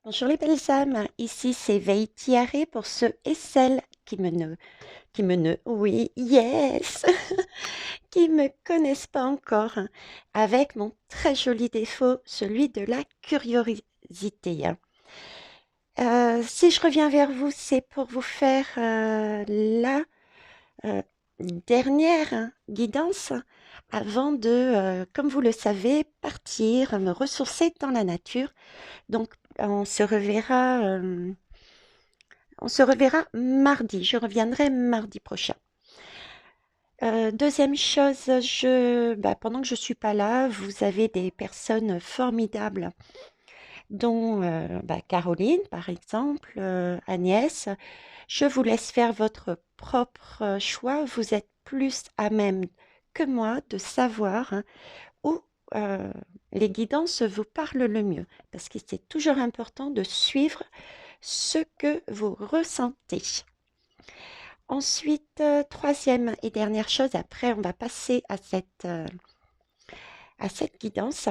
Bonjour les belles âmes, ici c'est Veitiaré pour ceux et celles oui, yes, qui me connaissent pas encore, hein, avec mon très joli défaut, celui de la curiosité, hein. Si je reviens vers vous, c'est pour vous faire la euh, dernière guidance avant de, comme vous le savez, partir, me ressourcer dans la nature. Donc, on se reverra. On se reverra mardi. Je reviendrai mardi prochain. Deuxième chose, pendant que je suis pas là, vous avez des personnes formidables, dont Caroline, par exemple, Agnès. Je vous laisse faire votre propre choix. Vous êtes plus à même que moi de savoir, hein, où euh, les guidances vous parlent le mieux, parce que c'est toujours important de suivre ce que vous ressentez. Ensuite, troisième et dernière chose, après on va passer à cette guidance.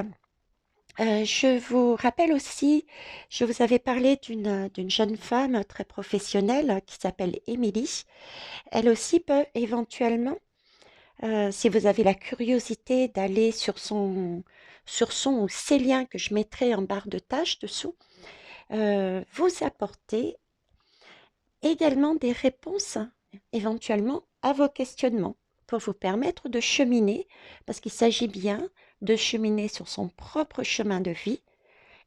Je vous rappelle aussi, je vous avais parlé d'une jeune femme très professionnelle qui s'appelle Émilie. Elle aussi peut éventuellement, si vous avez la curiosité d'aller sur son ou ses liens que je mettrai en barre de tâches dessous, vous apporter également des réponses éventuellement à vos questionnements pour vous permettre de cheminer, parce qu'il s'agit bien de cheminer sur son propre chemin de vie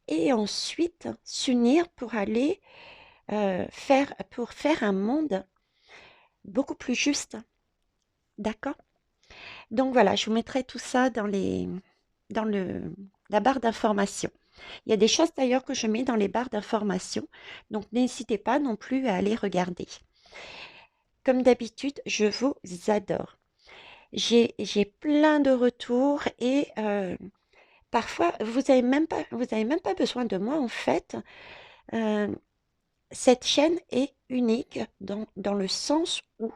et ensuite s'unir pour aller pour faire un monde beaucoup plus juste. D'accord? Donc voilà, je vous mettrai tout ça dans la barre d'information. Il y a des choses d'ailleurs que je mets dans les barres d'information, donc n'hésitez pas non plus à aller regarder. Comme d'habitude, je vous adore. J'ai plein de retours et parfois, vous avez même pas besoin de moi en fait. Euh, cette chaîne est unique dans le sens où,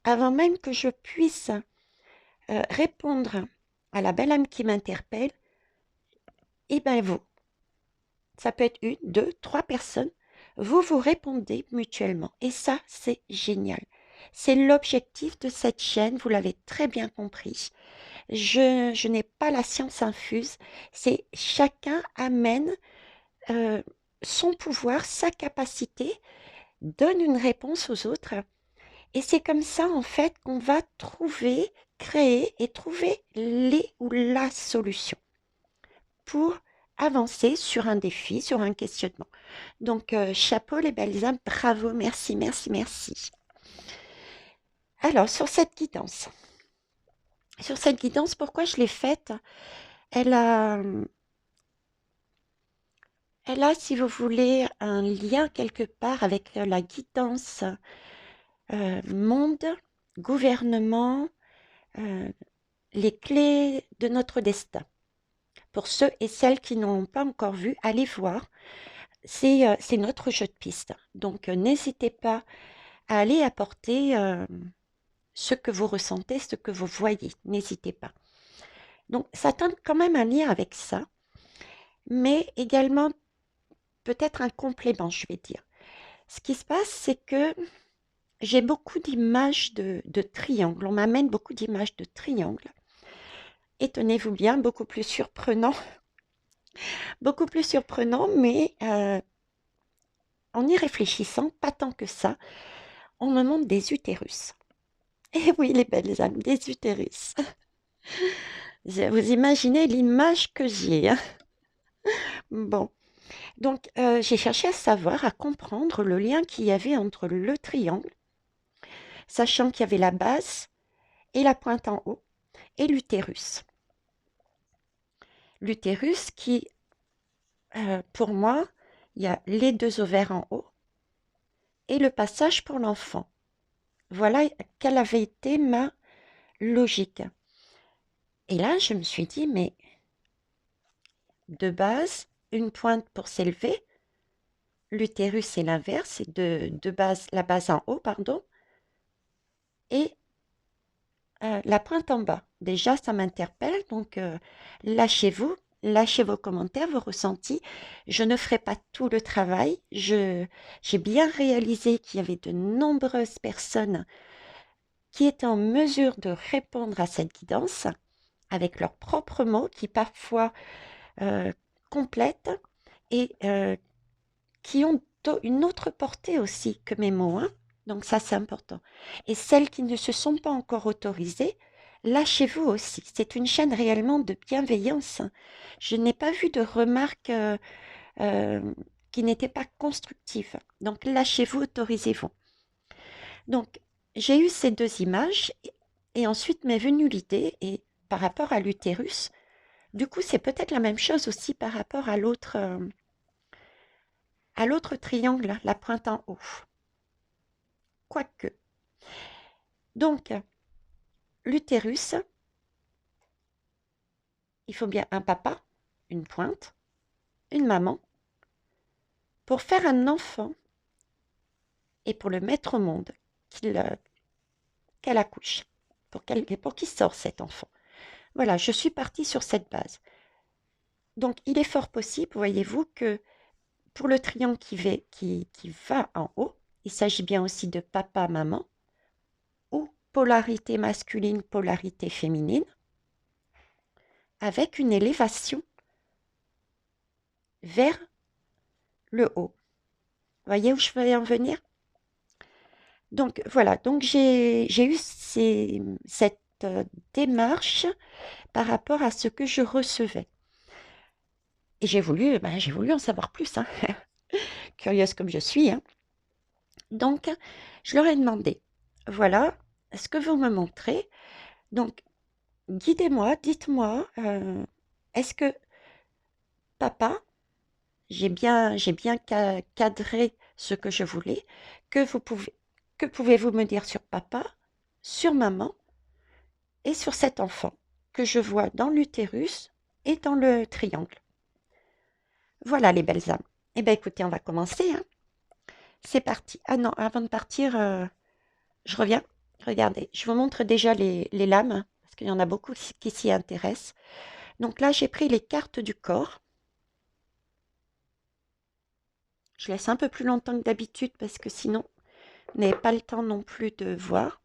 avant même que je puisse répondre à la belle âme qui m'interpelle, et ben vous, ça peut être une, deux, trois personnes, vous vous répondez mutuellement. Et ça, c'est génial. C'est l'objectif de cette chaîne, vous l'avez très bien compris. Je n'ai pas la science infuse, c'est chacun amène euh, son pouvoir, sa capacité, donne une réponse aux autres. Et c'est comme ça, en fait, qu'on va trouver, créer et trouver les ou la solution pour avancer sur un défi, sur un questionnement. Donc, chapeau les belles âmes, bravo, merci, merci, merci. Alors, sur cette guidance, pourquoi je l'ai faite? Elle a, Elle a, si vous voulez, un lien quelque part avec la guidance monde, gouvernement, euh, les clés de notre destin. Pour ceux et celles qui n'ont pas encore vu, allez voir. C'est notre jeu de piste. Donc, n'hésitez pas à aller apporter ce que vous ressentez, ce que vous voyez. N'hésitez pas. Donc, ça tente quand même un lien avec ça, mais également peut-être un complément, je vais dire. Ce qui se passe, c'est que j'ai beaucoup d'images de triangles. On m'amène beaucoup d'images de triangles. Et tenez-vous bien, beaucoup plus surprenant, mais en y réfléchissant, pas tant que ça, on me montre des utérus. Et oui, les belles âmes, des utérus. Vous imaginez l'image que j'ai, hein. Bon, donc j'ai cherché à savoir, à comprendre le lien qu'il y avait entre le triangle, sachant qu'il y avait la base et la pointe en haut, et l'utérus. L'utérus qui, pour moi, il y a les deux ovaires en haut et le passage pour l'enfant. Voilà quelle avait été ma logique. Et là, je me suis dit, mais de base, une pointe pour s'élever, l'utérus c'est l'inverse, c'est de base, la base en haut, pardon, et la pointe en bas. Déjà, ça m'interpelle, donc lâchez-vous, lâchez vos commentaires, vos ressentis. Je ne ferai pas tout le travail. J'ai bien réalisé qu'il y avait de nombreuses personnes qui étaient en mesure de répondre à cette guidance avec leurs propres mots qui parfois complètent et qui ont une autre portée aussi que mes mots, hein. Donc ça, c'est important. Et celles qui ne se sont pas encore autorisées, lâchez-vous aussi. C'est une chaîne réellement de bienveillance. Je n'ai pas vu de remarques euh, qui n'étaient pas constructives. Donc lâchez-vous, autorisez-vous. Donc j'ai eu ces deux images et ensuite m'est venue l'idée, et par rapport à l'utérus, du coup c'est peut-être la même chose aussi par rapport à l'autre triangle, la pointe en haut. Quoique. Donc, l'utérus, il faut bien un papa, une pointe, une maman, pour faire un enfant et pour le mettre au monde, qu'elle accouche, pour qu'il sorte cet enfant. Voilà, je suis partie sur cette base. Donc, il est fort possible, voyez-vous, que pour le triangle qui va en haut, il s'agit bien aussi de papa-maman, ou polarité masculine, polarité féminine, avec une élévation vers le haut. Voyez où je vais en venir? Donc voilà, donc j'ai eu cette démarche par rapport à ce que je recevais. Et j'ai voulu en savoir plus, hein, curieuse comme je suis, hein. Donc, je leur ai demandé, voilà, ce que vous me montrez. Donc, guidez-moi, dites-moi, est-ce que papa, j'ai bien cadré ce que je voulais, que pouvez-vous me dire sur papa, sur maman et sur cet enfant que je vois dans l'utérus et dans le triangle? Voilà les belles âmes. Eh bien écoutez, on va commencer, hein. C'est parti. Ah non, avant de partir, je reviens. Regardez, je vous montre déjà les lames, parce qu'il y en a beaucoup qui s'y intéressent. Donc là, j'ai pris les cartes du corps. Je laisse un peu plus longtemps que d'habitude, parce que sinon, vous n'avez pas le temps non plus de voir.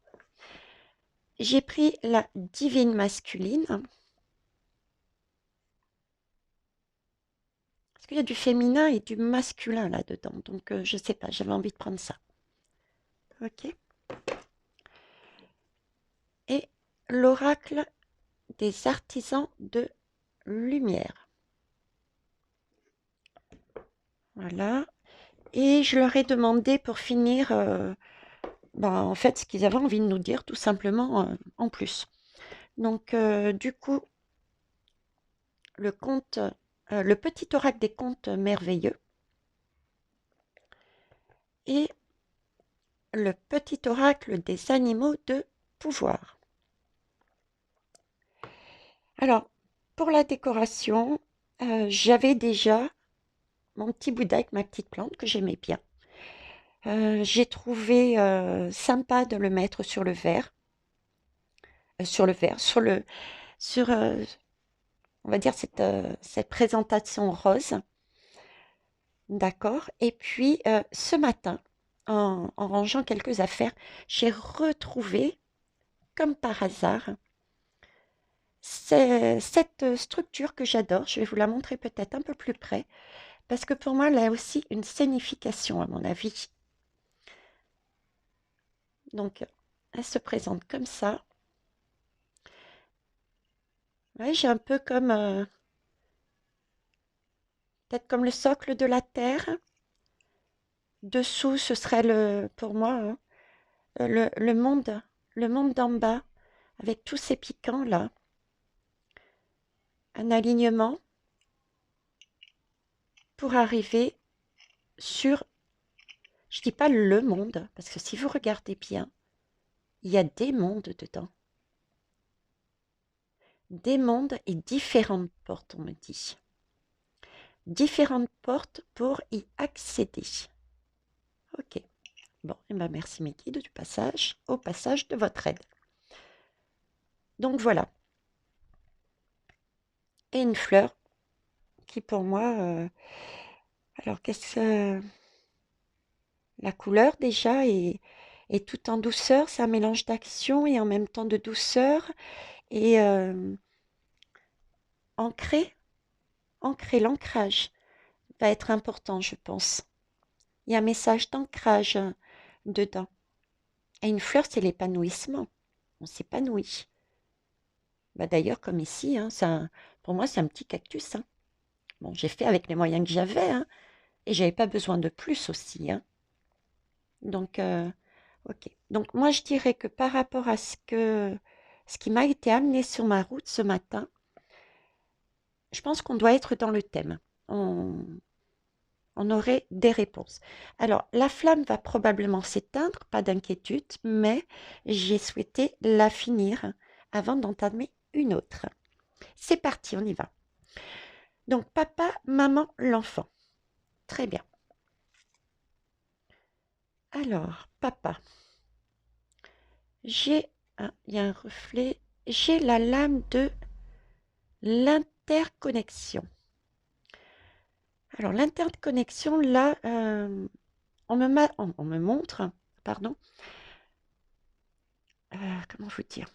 J'ai pris la divine masculine. Parce qu'il y a du féminin et du masculin là-dedans. Donc, je ne sais pas, j'avais envie de prendre ça. Ok. Et l'oracle des artisans de lumière. Voilà. Et je leur ai demandé pour finir, en fait, ce qu'ils avaient envie de nous dire, tout simplement, en plus. Donc, du coup, le petit oracle des contes merveilleux et le petit oracle des animaux de pouvoir. Alors, pour la décoration, j'avais déjà mon petit Bouddha avec ma petite plante que j'aimais bien. J'ai trouvé sympa de le mettre sur le verre, sur, on va dire, cette présentation rose. D'accord. Et puis, ce matin, en rangeant quelques affaires, j'ai retrouvé, comme par hasard, cette structure que j'adore. Je vais vous la montrer peut-être un peu plus près, parce que pour moi, elle a aussi une signification, à mon avis. Donc, elle se présente comme ça. Ouais, j'ai un peu comme, peut-être comme le socle de la terre. Dessous, ce serait pour moi, hein, le monde d'en bas, avec tous ces piquants là. Un alignement pour arriver sur, je dis pas le monde, parce que si vous regardez bien, il y a des mondes dedans. Des mondes et différentes portes, on me dit. Différentes portes pour y accéder. Ok. Bon, et ben merci mes guides au passage de votre aide. Donc voilà. Et une fleur qui pour moi, alors qu'est-ce que la couleur déjà est tout en douceur, c'est un mélange d'action et en même temps de douceur et ancré, l'ancrage va être important, je pense. Il y a un message d'ancrage dedans. Et une fleur, c'est l'épanouissement. On s'épanouit. Bah, d'ailleurs, comme ici, hein, pour moi, c'est un petit cactus, hein. Bon, j'ai fait avec les moyens que j'avais, hein, et j'avais pas besoin de plus aussi, hein. Donc, ok. Donc, moi, je dirais que par rapport à ce qui m'a été amené sur ma route ce matin, je pense qu'on doit être dans le thème. On, on aurait des réponses. Alors, la flamme va probablement s'éteindre, pas d'inquiétude, mais j'ai souhaité la finir avant d'entamer une autre. C'est parti, on y va. Donc, papa, maman, l'enfant. Très bien. Alors, papa, il y a un reflet, j'ai la lame de l'interconnexion. Alors, l'interconnexion, là, on me montre, pardon, comment vous dire,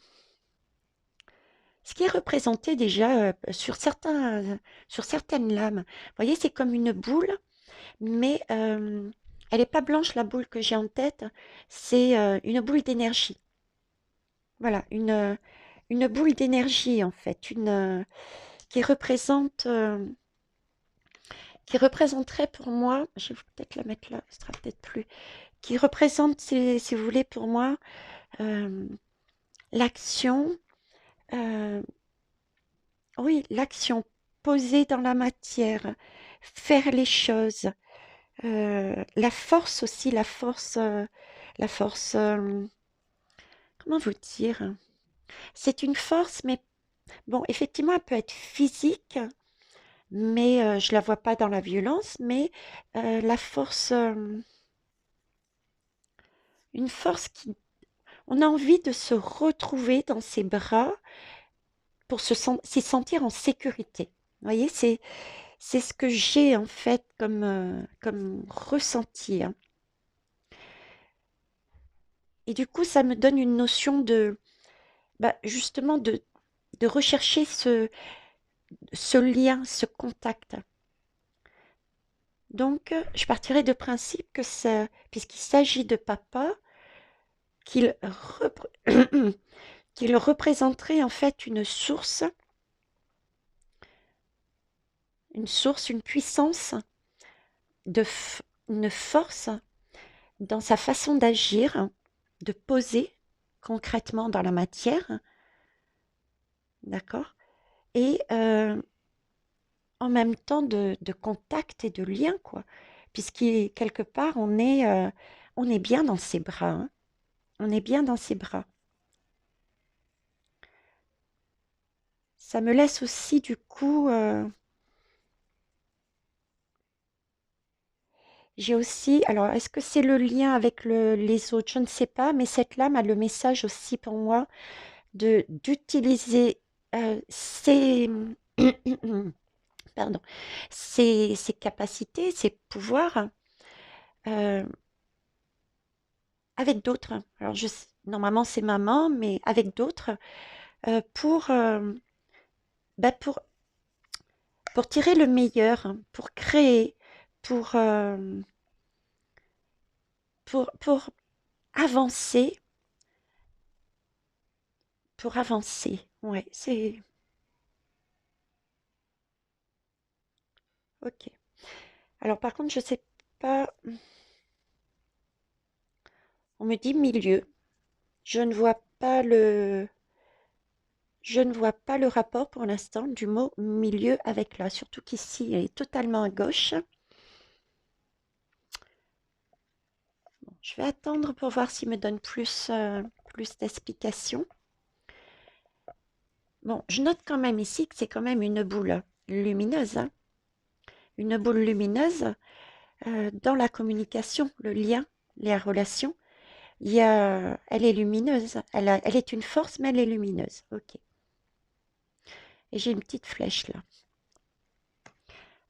ce qui est représenté déjà sur certaines lames. Vous voyez, c'est comme une boule, mais elle n'est pas blanche, la boule que j'ai en tête, c'est une boule d'énergie. Voilà, une boule d'énergie en fait, qui représente, qui représenterait pour moi, je vais peut-être la mettre là, ce sera peut-être plus, qui représente, si vous voulez, pour moi, euh, l'action, euh, oui, l'action posée dans la matière, faire les choses, la force aussi, la force, comment vous dire? C'est une force, mais bon, effectivement, elle peut être physique, mais je la vois pas dans la violence, mais la force, une force qui, on a envie de se retrouver dans ses bras pour s'y sentir en sécurité. Vous voyez, c'est ce que j'ai en fait comme ressenti, hein. Et du coup, ça me donne une notion de, bah, justement, de rechercher ce lien, ce contact. Donc, je partirais de principe que ça, puisqu'il s'agit de papa, qu'il qu'il représenterait en fait une source, une puissance, une force dans sa façon d'agir, de poser concrètement dans la matière, d'accord? Et en même temps de contact et de lien, quoi. Puisqu'il quelque part, on est bien dans ses bras, hein. On est bien dans ses bras. Ça me laisse aussi du coup, j'ai aussi, alors est-ce que c'est le lien avec les autres? Je ne sais pas, mais cette lame a le message aussi pour moi de d'utiliser ses, pardon, ses capacités, ses pouvoirs euh, avec d'autres. Alors normalement c'est maman, mais avec d'autres pour, bah, pour tirer le meilleur, hein, pour créer, pour, euh, pour avancer, pour avancer. Ouais, c'est ok. Alors par contre, je sais pas, on me dit milieu. Je ne vois pas je ne vois pas le rapport pour l'instant du mot milieu avec là, surtout qu'ici, il est totalement à gauche. Bon, je vais attendre pour voir s'il me donne plus d'explications. Bon, je note quand même ici que c'est quand même une boule lumineuse, hein. Une boule lumineuse dans la communication, le lien, les relations. Elle est lumineuse. Elle est une force, mais elle est lumineuse. Ok. Et j'ai une petite flèche là.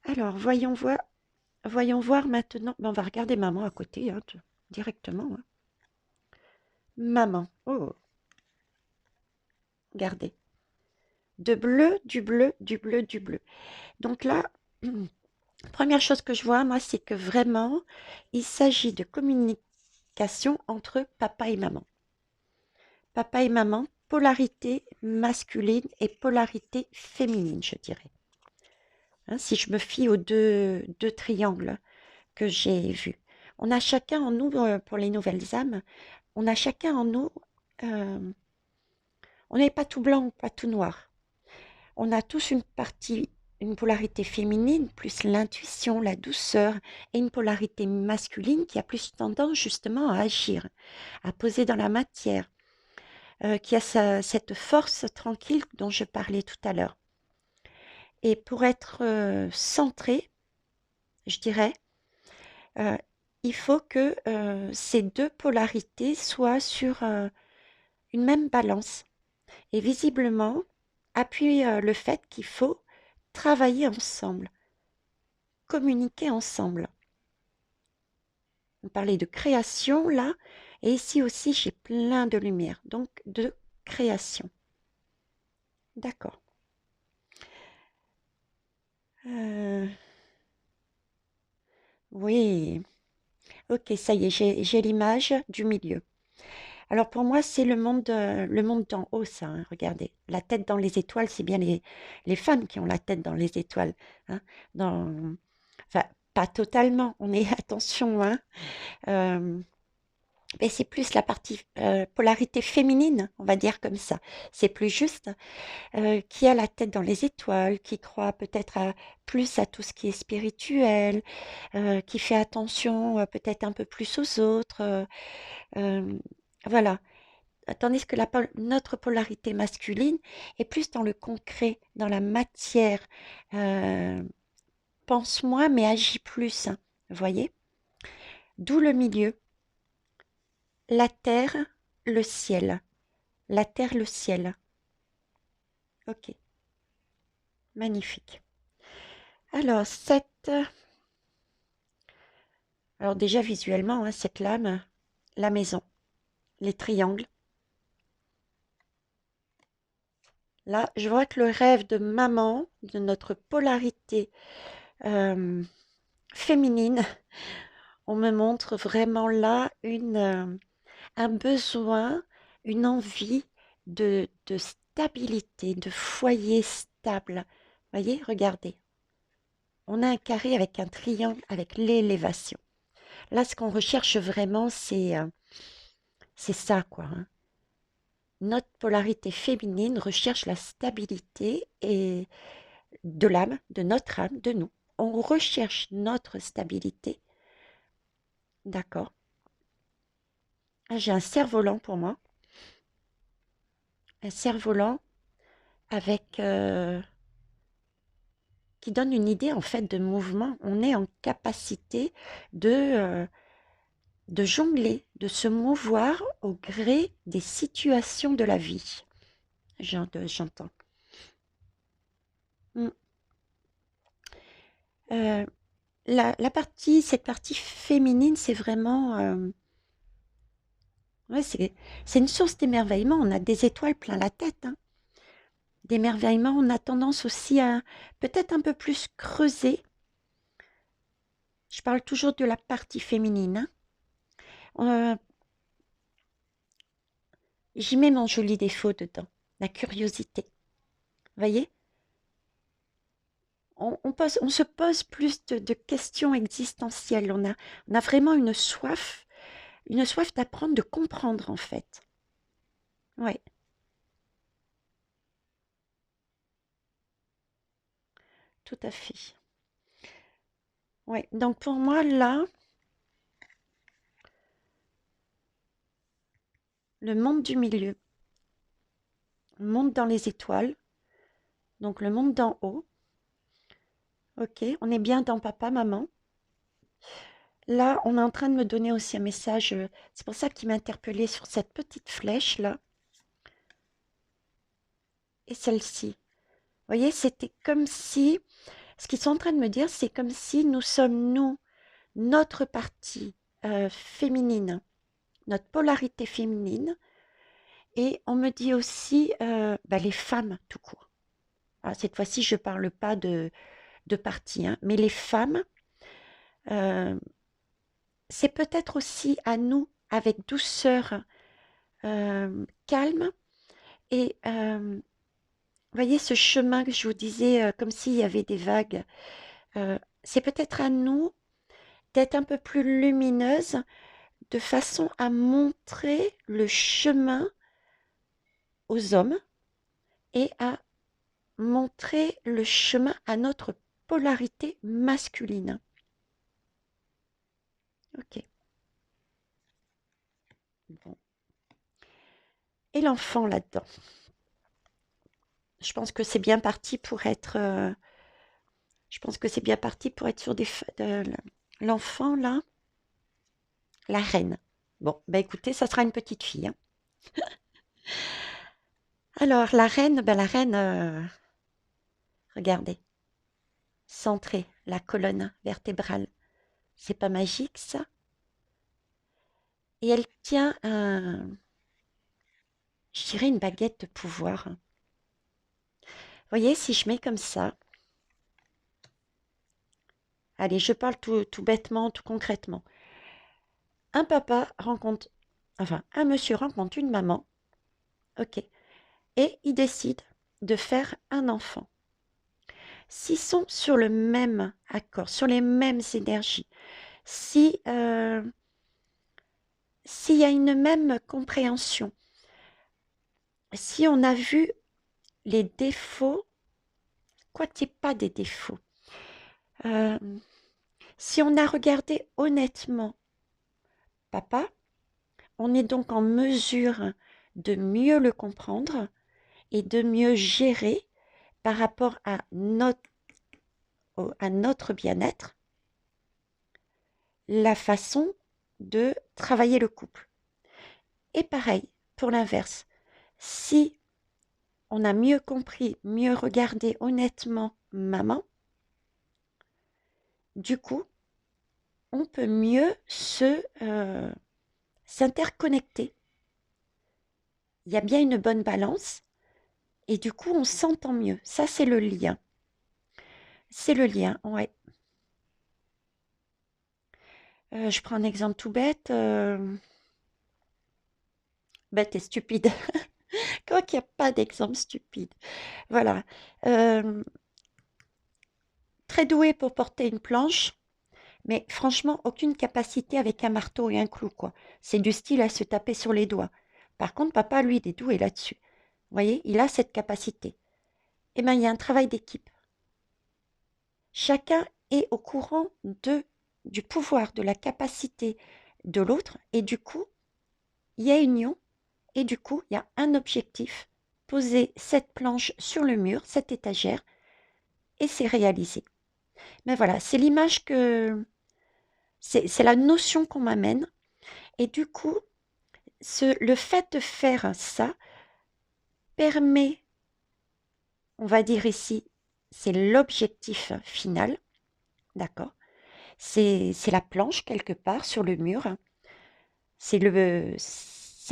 Alors, voyons voir maintenant. Ben, on va regarder maman à côté, hein, directement, hein. Maman. Oh, regardez. De bleu, du bleu, du bleu, du bleu. Donc là, première chose que je vois, moi, c'est que vraiment, il s'agit de communication entre papa et maman. Papa et maman, polarité masculine et polarité féminine, je dirais. Hein, si je me fie aux deux triangles que j'ai vus. On a chacun en nous, pour les nouvelles âmes, on a chacun en nous, euh, on n'est pas tout blanc, pas tout noir. On a tous une partie, une polarité féminine, plus l'intuition, la douceur, et une polarité masculine qui a plus tendance justement à agir, à poser dans la matière, qui a cette force tranquille dont je parlais tout à l'heure. Et pour être centré, je dirais, euh, il faut que ces deux polarités soient sur une même balance. Et visiblement, appuie le fait qu'il faut travailler ensemble, communiquer ensemble. On parlait de création là, et ici aussi j'ai plein de lumière, donc de création. D'accord. Euh, oui, ok, ça y est, j'ai l'image du milieu. Alors pour moi, c'est le monde d'en haut, ça, hein, regardez. La tête dans les étoiles, c'est bien les femmes qui ont la tête dans les étoiles, hein, dans, enfin, pas totalement, on est, attention, hein, euh, mais c'est plus la partie polarité féminine, on va dire comme ça. C'est plus juste, qui a la tête dans les étoiles, qui croit peut-être plus à tout ce qui est spirituel, qui fait attention peut-être un peu plus aux autres. Euh, voilà. Tandis que notre polarité masculine est plus dans le concret, dans la matière. Euh, pense moins, mais agit plus, hein. Vous voyez? D'où le milieu. La terre, le ciel. La terre, le ciel. Ok, magnifique. Alors, alors déjà visuellement, hein, cette lame, la maison, les triangles. Là, je vois que le rêve de maman, de notre polarité euh, féminine, on me montre vraiment là un besoin, une envie de stabilité, de foyer stable. Voyez, regardez. On a un carré avec un triangle avec l'élévation. Là, ce qu'on recherche vraiment, c'est ça, quoi, hein. Notre polarité féminine recherche la stabilité et de l'âme, de notre âme, de nous. On recherche notre stabilité. D'accord. Ah, j'ai un cerf-volant pour moi. Un cerf-volant avec qui donne une idée en fait de mouvement. On est en capacité de, de jongler, de se mouvoir au gré des situations de la vie. J'entends. Mm. Euh, cette partie féminine, c'est vraiment, ouais, c'est une source d'émerveillement. On a des étoiles plein la tête, hein. D'émerveillement, on a tendance aussi à peut-être un peu plus creuser. Je parle toujours de la partie féminine, hein. J'y mets mon joli défaut dedans, la curiosité. Vous voyez, on se pose plus de questions existentielles. On a vraiment une soif d'apprendre, de comprendre en fait. Oui, tout à fait. Ouais. Donc pour moi, là, le monde du milieu, le monde dans les étoiles, donc le monde d'en haut. Ok, on est bien dans papa, maman. Là, on est en train de me donner aussi un message. C'est pour ça qu'il m'a interpellée sur cette petite flèche là et celle-ci. Vous voyez, c'était comme si Ce qu'ils sont en train de me dire, c'est comme si nous sommes, nous, notre partie féminine, notre polarité féminine, et on me dit aussi bah, les femmes tout court. Alors, cette fois-ci, je ne parle pas de partie, hein, mais les femmes, euh, c'est peut-être aussi à nous, avec douceur, calme, et voyez ce chemin que je vous disais, comme s'il y avait des vagues, c'est peut-être à nous d'être un peu plus lumineuse, de façon à montrer le chemin aux hommes et à montrer le chemin à notre polarité masculine. Ok. Bon. Et l'enfant là-dedans. Je pense que c'est bien parti pour être. Je pense que c'est bien parti pour être sur l'enfant là, la reine. Bon, bah écoutez, ça sera une petite fille, hein. Alors la reine, regardez, centrée, la colonne vertébrale. C'est pas magique ça? Et elle tient je dirais une baguette de pouvoir. Vous voyez, si je mets comme ça, allez, je parle tout bêtement, tout concrètement. Un papa rencontre, enfin, un monsieur rencontre une maman, ok, et il décide de faire un enfant. S'ils sont sur le même accord, sur les mêmes énergies, si s'il y a une même compréhension, si on a vu les défauts, quoi qu'il n'y ait pas des défauts, euh, si on a regardé honnêtement papa, on est donc en mesure de mieux le comprendre et de mieux gérer par rapport à notre bien-être, la façon de travailler le couple. Et pareil, pour l'inverse, si on a mieux compris, mieux regardé honnêtement maman, du coup, on peut mieux s'interconnecter. Il y a bien une bonne balance et du coup, on s'entend mieux. Ça, c'est le lien. C'est le lien, ouais. Je prends un exemple tout bête, bête et stupide. Quoi qu'il n'y a pas d'exemple stupide. Voilà. Euh, Très doué pour porter une planche, mais franchement, aucune capacité avec un marteau et un clou, quoi. C'est du style à se taper sur les doigts. Par contre, papa, lui, il est doué là-dessus. Vous voyez, il a cette capacité. Eh bien, il y a un travail d'équipe. Chacun est au courant du pouvoir, de la capacité de l'autre, et du coup, il y a union, et du coup, il y a un objectif, poser cette planche sur le mur, cette étagère, et c'est réalisé. Mais voilà, c'est l'image que, c'est la notion qu'on m'amène, et du coup, le fait de faire ça permet, on va dire ici, c'est l'objectif final, d'accord? C'est la planche quelque part sur le mur, hein. C'est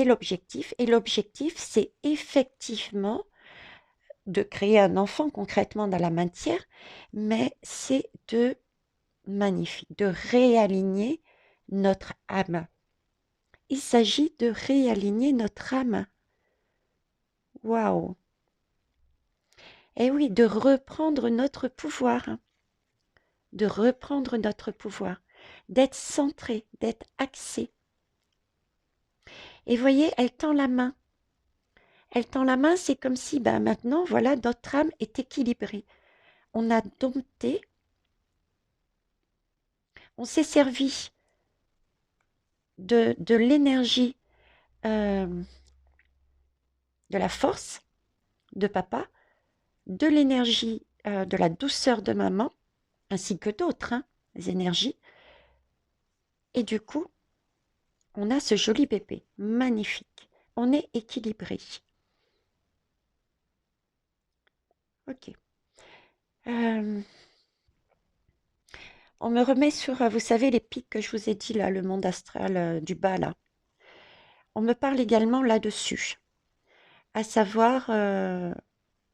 l'objectif, et l'objectif, c'est effectivement de créer un enfant concrètement dans la matière, mais c'est de magnifique, de réaligner notre âme. Il s'agit de réaligner notre âme. Waouh! Et oui, de reprendre notre pouvoir, hein, de reprendre notre pouvoir, d'être centré, d'être axé. Et voyez, elle tend la main. Elle tend la main, c'est comme si, ben maintenant, voilà, notre âme est équilibrée. On a dompté, on s'est servi de l'énergie, euh, de la force de papa, de l'énergie, de la douceur de maman, ainsi que d'autres, hein, énergies. Et du coup, on a ce joli bébé, magnifique. On est équilibré. Ok. Euh, On me remet sur, vous savez, les pics que je vous ai dit là, le monde astral du bas là. On me parle également là-dessus, à savoir,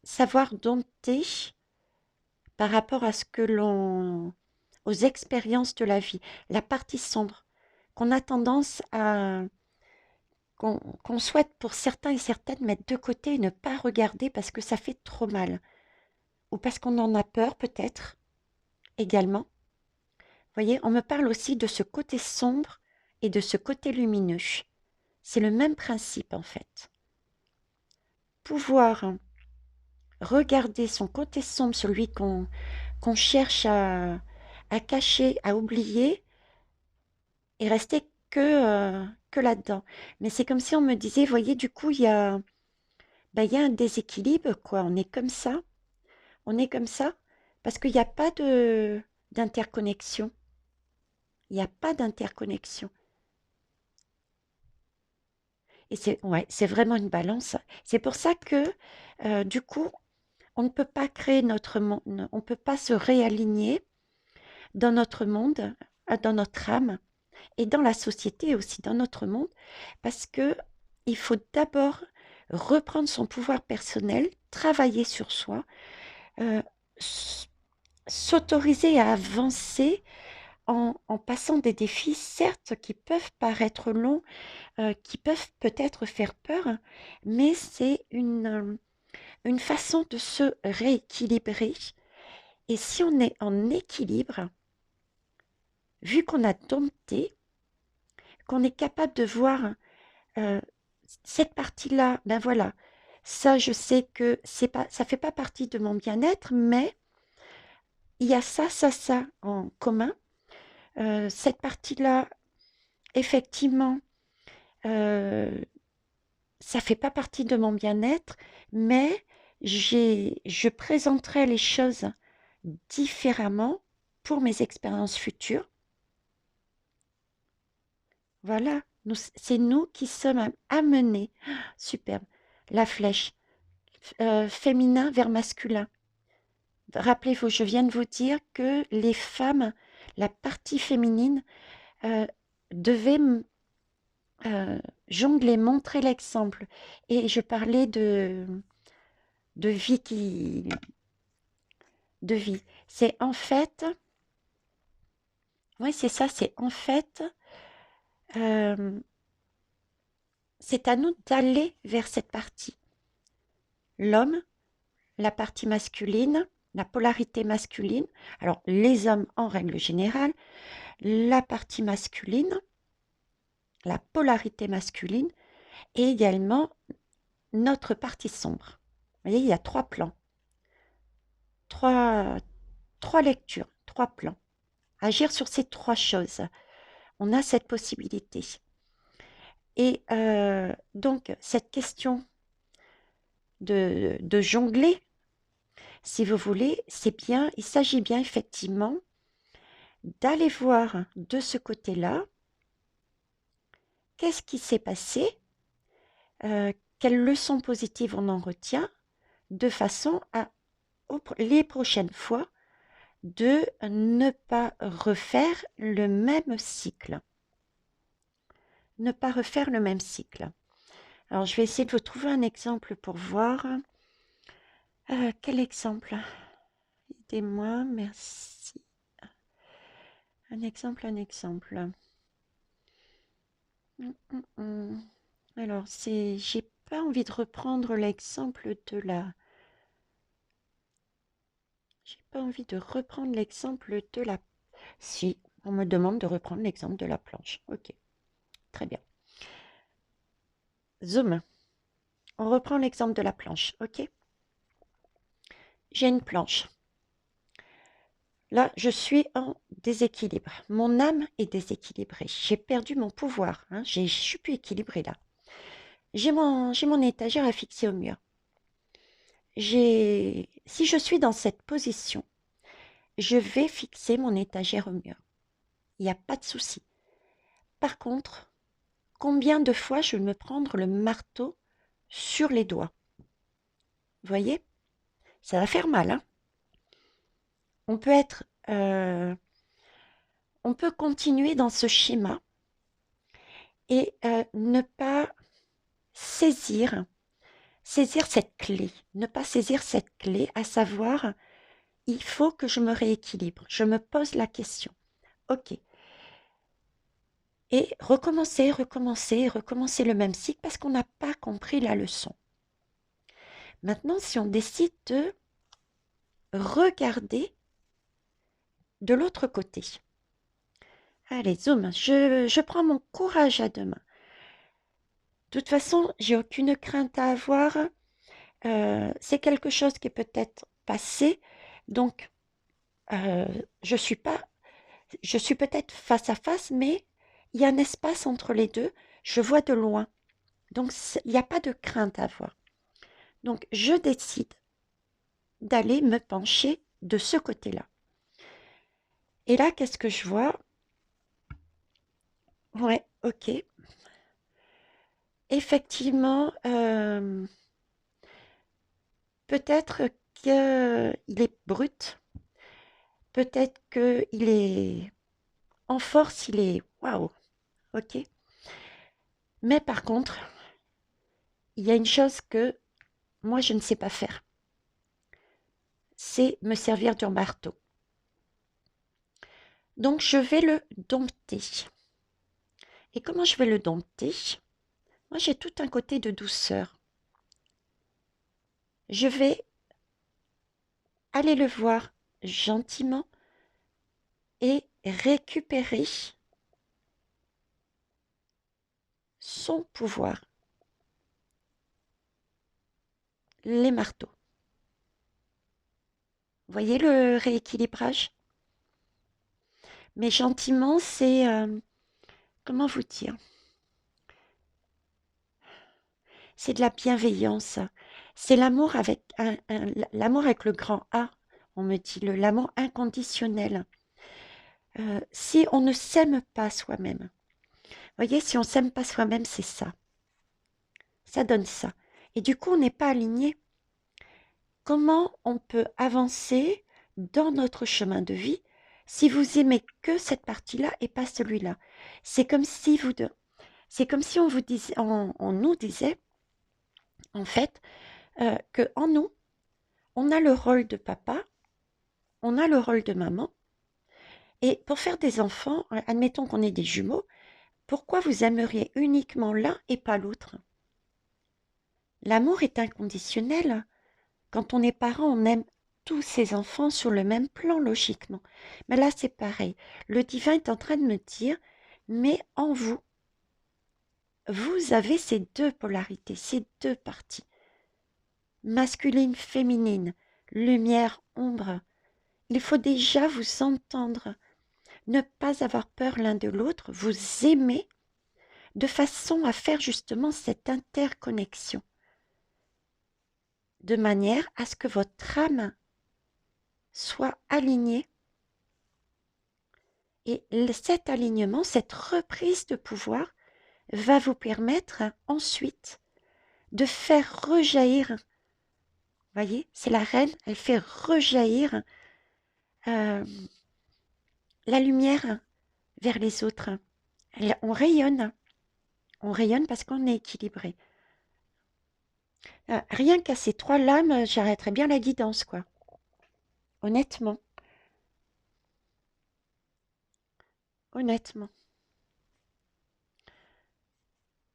savoir dompter par rapport à ce que l'on, aux expériences de la vie, la partie sombre, qu'on a tendance à, qu'on souhaite pour certains et certaines mettre de côté et ne pas regarder parce que ça fait trop mal, ou parce qu'on en a peur peut-être également. Vous voyez, on me parle aussi de ce côté sombre et de ce côté lumineux. C'est le même principe en fait. Pouvoir regarder son côté sombre, celui qu'on cherche à cacher, à oublier, et rester que là-dedans. Mais c'est comme si on me disait, voyez, du coup, il y a un déséquilibre, quoi. On est comme ça, parce qu'il n'y a pas d'interconnexion. Il n'y a pas d'interconnexion. Et c'est ouais, c'est vraiment une balance. C'est pour ça que, du coup, on ne peut pas créer notre monde, on ne peut pas se réaligner dans notre monde, dans notre âme et dans la société aussi, dans notre monde, parce que il faut d'abord reprendre son pouvoir personnel, travailler sur soi, euh, s'autoriser à avancer en passant des défis, certes, qui peuvent paraître longs, qui peuvent peut-être faire peur, mais c'est une façon de se rééquilibrer. Et si on est en équilibre, vu qu'on a dompté, qu'on est capable de voir euh, cette partie-là, ben voilà, ça je sais que c'est pas, ça fait pas partie de mon bien-être, mais il y a ça en commun. Cette partie-là, effectivement, euh, ça fait pas partie de mon bien-être, mais je présenterai les choses différemment pour mes expériences futures. Voilà, c'est nous qui sommes amenés. Superbe. La flèche, féminin vers masculin. Rappelez-vous, je viens de vous dire que les femmes, la partie féminine, euh, devait jongler, montrer l'exemple. Et je parlais de vie de vie. C'est en fait, oui, c'est ça, c'est en fait, euh, c'est à nous d'aller vers cette partie. L'homme, la partie masculine, la polarité masculine, alors les hommes en règle générale, la partie masculine, la polarité masculine, et également notre partie sombre. Vous voyez, il y a trois plans, trois, trois lectures, trois plans. Agir sur ces trois choses. On a cette possibilité. Et donc, cette question de jongler, si vous voulez, c'est bien, il s'agit bien effectivement d'aller voir de ce côté-là, qu'est-ce qui s'est passé, quelles leçons positives on en retient, de façon à, les prochaines fois, de ne pas refaire le même cycle. Ne pas refaire le même cycle. Alors, je vais essayer de vous trouver un exemple pour voir. Quel exemple? Aidez-moi, merci. Un exemple, un exemple. Alors, j'ai pas envie de reprendre l'exemple de la... J'ai pas envie de reprendre l'exemple de la... Si, on me demande de reprendre l'exemple de la planche. Ok, très bien. Zoom. On reprend l'exemple de la planche, ok? J'ai une planche. Là, je suis en déséquilibre. Mon âme est déséquilibrée. J'ai perdu mon pouvoir. Hein. Je suis plus équilibrée là. J'ai mon étagère à fixer au mur. Si je suis dans cette position, je vais fixer mon étagère au mur. Il n'y a pas de souci. Par contre, combien de fois je vais me prendre le marteau sur les doigts? Vous voyez? Ça va faire mal, hein? On peut être on peut continuer dans ce schéma et ne pas saisir, saisir cette clé, ne pas saisir cette clé, à savoir, il faut que je me rééquilibre. Je me pose la question. Ok. Et recommencer, recommencer, recommencer le même cycle parce qu'on n'a pas compris la leçon. Maintenant, si on décide de regarder de l'autre côté. Allez, zoom, je prends mon courage à deux mains. De toute façon, j'ai aucune crainte à avoir. C'est quelque chose qui est peut-être passé. Donc, euh, je suis pas, je suis peut-être face à face, mais il y a un espace entre les deux. Je vois de loin. Donc, il n'y a pas de crainte à avoir. Donc, je décide d'aller me pencher de ce côté-là. Et là, qu'est-ce que je vois? Ouais, ok. Effectivement, peut-être qu'il est brut, peut-être qu'il est en force, il est waouh, ok. Mais par contre, il y a une chose que moi je ne sais pas faire, c'est me servir d'un marteau. Donc je vais le dompter. Et comment je vais le dompter? Moi j'ai tout un côté de douceur. Je vais aller le voir gentiment et récupérer son pouvoir, les marteaux. Vous voyez le rééquilibrage? Mais gentiment, c'est... comment vous dire? C'est de la bienveillance. C'est l'amour avec, l'amour avec le grand A, on me dit, l'amour inconditionnel. Si on ne s'aime pas soi-même, vous voyez, si on ne s'aime pas soi-même, c'est ça. Ça donne ça. Et du coup, on n'est pas aligné. Comment on peut avancer dans notre chemin de vie si vous aimez que cette partie-là et pas celui-là? C'est comme si vous deux, c'est comme si on vous disait, on nous disait, en fait, que en nous, on a le rôle de papa, on a le rôle de maman, et pour faire des enfants, admettons qu'on ait des jumeaux, pourquoi vous aimeriez uniquement l'un et pas l'autre? L'amour est inconditionnel. Quand on est parent, on aime tous ses enfants sur le même plan, logiquement. Mais là, c'est pareil. Le divin est en train de me dire, mais en vous, vous avez ces deux polarités, ces deux parties. Masculine, féminine, lumière, ombre. Il faut déjà vous entendre, ne pas avoir peur l'un de l'autre, vous aimer de façon à faire justement cette interconnexion, de manière à ce que votre âme soit alignée. Et cet alignement, cette reprise de pouvoir va vous permettre ensuite de faire rejaillir, vous voyez, c'est la reine, elle fait rejaillir euh, la lumière vers les autres. On rayonne parce qu'on est équilibré. Rien qu'à ces trois lames, j'arrêterais bien la guidance, quoi. Honnêtement, honnêtement.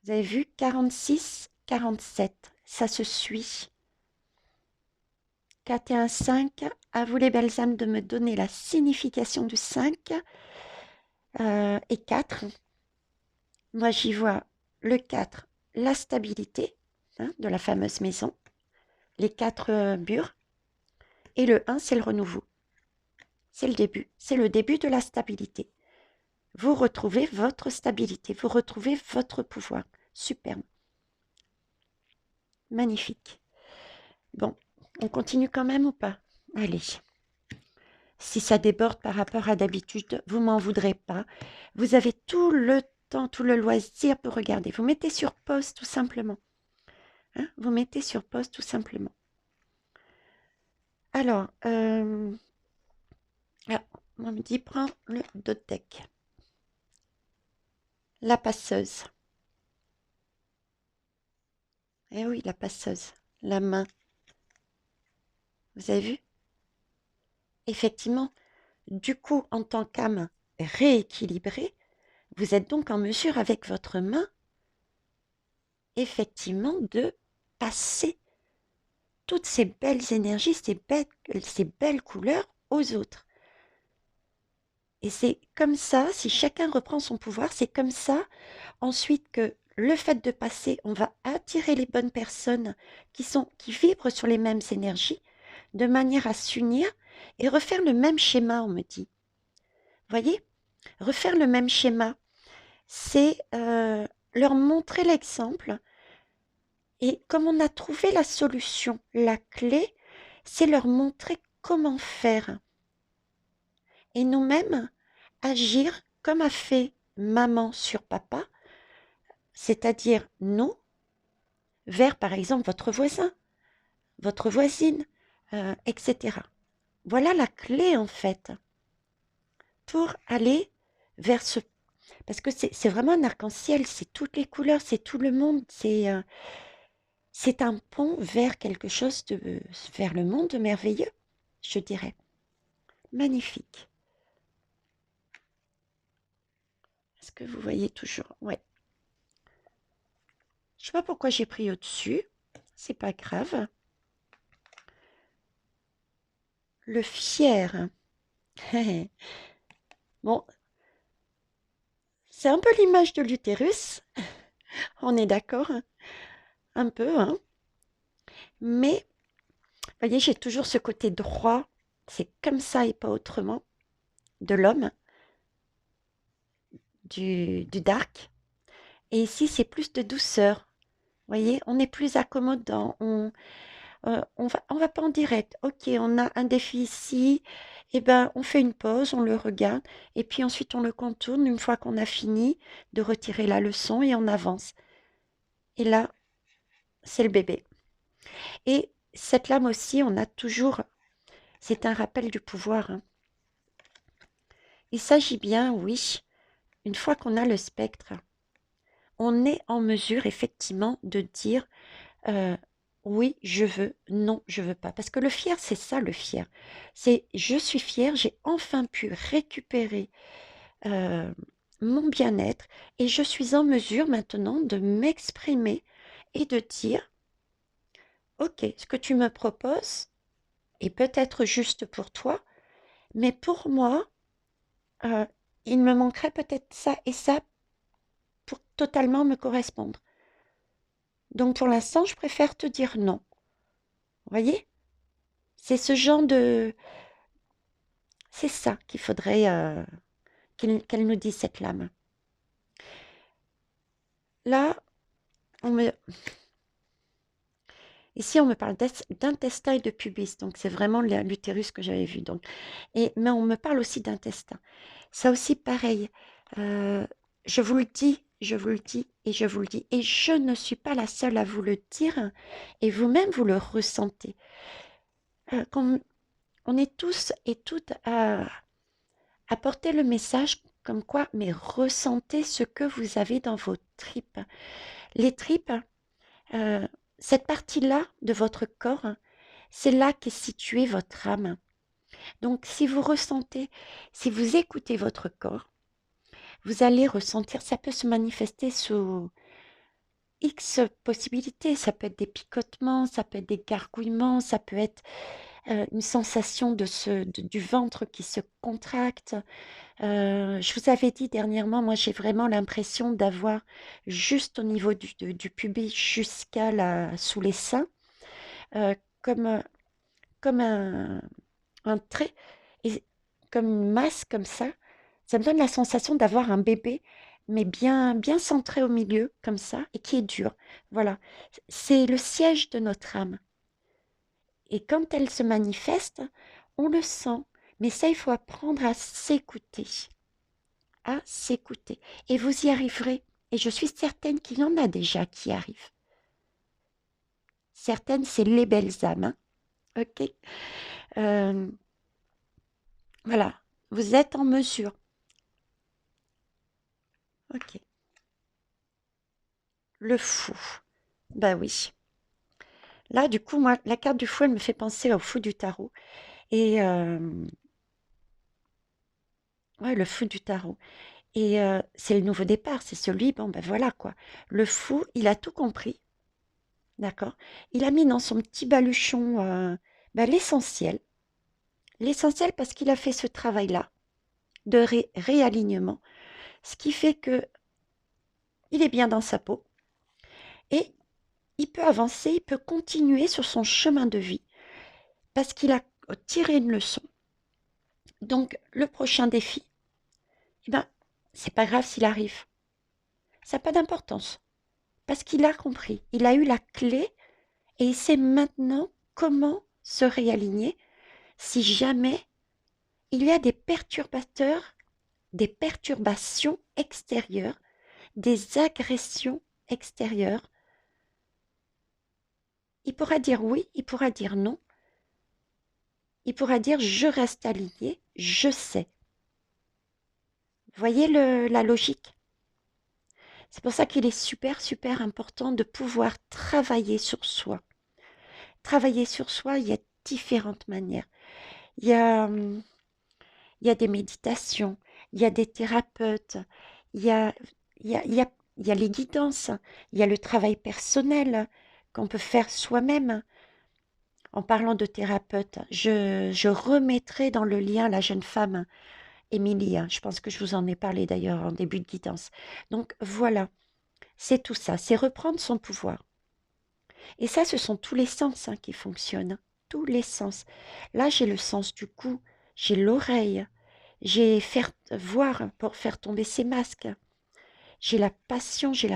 Vous avez vu 46, 47, ça se suit. 4 et 1, 5. À vous les belles âmes de me donner la signification du 5 et 4. Moi, j'y vois le 4, la stabilité de la fameuse maison, les 4 murs. Et le 1, c'est le renouveau. C'est le début de la stabilité. Vous retrouvez votre stabilité, vous retrouvez votre pouvoir. Superbe. Magnifique. Bon, on continue quand même ou pas? Allez. Si ça déborde par rapport à d'habitude, vous m'en voudrez pas. Vous avez tout le temps, tout le loisir pour regarder. Vous mettez sur pause tout simplement. Hein, vous mettez sur pause tout simplement. Alors, On me dit, prends le dodeck. La passeuse. Eh oui, la passeuse. La main. Vous avez vu? Effectivement, du coup, en tant qu'âme rééquilibrée, vous êtes donc en mesure avec votre main, effectivement, de passer toutes ces belles énergies, ces belles couleurs aux autres. Et c'est comme ça, si chacun reprend son pouvoir, c'est comme ça ensuite que le fait de passer, on va attirer les bonnes personnes qui vibrent sur les mêmes énergies, de manière à s'unir et refaire le même schéma, on me dit. Voyez, refaire le même schéma, c'est leur montrer l'exemple. Et comme on a trouvé la solution, la clé, c'est leur montrer comment faire. Et nous-mêmes, agir comme a fait maman sur papa, c'est-à-dire nous, vers par exemple votre voisin, votre voisine, etc. Voilà la clé en fait pour aller vers ce... Parce que c'est vraiment un arc-en-ciel, c'est toutes les couleurs, c'est tout le monde, c'est un pont vers quelque chose de... vers le monde merveilleux, je dirais. Magnifique. Est-ce que vous voyez toujours? Ouais. Je sais pas pourquoi j'ai pris au-dessus. C'est pas grave. Le fier. Bon, c'est un peu l'image de l'utérus. On est d'accord? Un peu, hein? Mais, vous voyez, j'ai toujours ce côté droit. C'est comme ça et pas autrement. De l'homme, du dark. Et ici, c'est plus de douceur. Vous voyez, on est plus accommodant. On va pas en direct. Ok, on a un défi ici. Eh ben, on fait une pause, on le regarde. Et puis ensuite, on le contourne une fois qu'on a fini de retirer la leçon et on avance. Et là, c'est le bébé. Et cette lame aussi, on a toujours... C'est un rappel du pouvoir, hein. Il s'agit bien, oui, une fois qu'on a le spectre, on est en mesure effectivement de dire euh, oui, je veux, non, je veux pas. Parce que le fier, c'est ça le fier. C'est je suis fier, j'ai enfin pu récupérer euh, mon bien-être et je suis en mesure maintenant de m'exprimer et de dire, ok, ce que tu me proposes est peut-être juste pour toi, mais pour moi, euh, il me manquerait peut-être ça et ça pour totalement me correspondre. Donc pour l'instant, je préfère te dire non. Vous voyez? C'est ce genre de... C'est ça qu'il faudrait qu'elle nous dise, cette lame. Là, on me... Ici, on me parle d'intestin et de pubis. Donc c'est vraiment l'utérus que j'avais vu. Donc. Mais on me parle aussi d'intestin. Ça aussi, pareil. Euh, je vous le dis, je vous le dis et je vous le dis. Et je ne suis pas la seule à vous le dire. Et vous-même, vous le ressentez. Quand on est tous et toutes à porter le message comme quoi, mais ressentez ce que vous avez dans vos tripes. Les tripes, euh, cette partie-là de votre corps, c'est là qu'est située votre âme. Donc, si vous ressentez, si vous écoutez votre corps, vous allez ressentir, ça peut se manifester sous X possibilités. Ça peut être des picotements, ça peut être des gargouillements, ça peut être une sensation du ventre qui se contracte. Je vous avais dit dernièrement, moi j'ai vraiment l'impression d'avoir juste au niveau du pubis jusqu'à sous les seins, euh, comme, comme un trait, et comme une masse comme ça. Ça me donne la sensation d'avoir un bébé, mais bien, bien centré au milieu, comme ça, et qui est dur. Voilà, c'est le siège de notre âme. Et quand elle se manifeste, on le sent. Mais ça, il faut apprendre à s'écouter. À s'écouter. Et vous y arriverez. Et je suis certaine qu'il y en a déjà qui y arrivent. Certaines, c'est les belles âmes, hein. Ok. Euh, voilà. Vous êtes en mesure. Ok. Le fou. Bah oui. Là, du coup, moi, la carte du fou, elle me fait penser au fou du tarot. Et ouais, le fou du tarot. Et c'est le nouveau départ, c'est celui, bon, ben voilà quoi. Le fou, il a tout compris, d'accord? Il a mis dans son petit baluchon ben, l'essentiel. L'essentiel parce qu'il a fait ce travail-là de réalignement, ce qui fait que il est bien dans sa peau et il peut avancer, il peut continuer sur son chemin de vie parce qu'il a tiré une leçon. Donc, le prochain défi, eh ben, c'est pas grave s'il arrive. Ça n'a pas d'importance parce qu'il a compris. Il a eu la clé et il sait maintenant comment se réaligner si jamais il y a des perturbateurs, des perturbations extérieures, des agressions extérieures. Il pourra dire oui, il pourra dire non, il pourra dire je reste aligné, je sais. Voyez la logique? C'est pour ça qu'il est super, super important de pouvoir travailler sur soi. Travailler sur soi, il y a différentes manières. Il y a, il y a des méditations, il y a des thérapeutes, il y a, il y a, il y a, il y a les guidances, il y a le travail personnel qu'on peut faire soi-même. En parlant de thérapeute, je remettrai dans le lien la jeune femme, Émilie. Je pense que je vous en ai parlé d'ailleurs en début de guidance. Donc voilà, c'est tout ça, c'est reprendre son pouvoir. Et ça, ce sont tous les sens qui fonctionnent, tous les sens. Là, j'ai le sens du goût, j'ai l'oreille, j'ai faire voir pour faire tomber ces masques. J'ai la passion, j'ai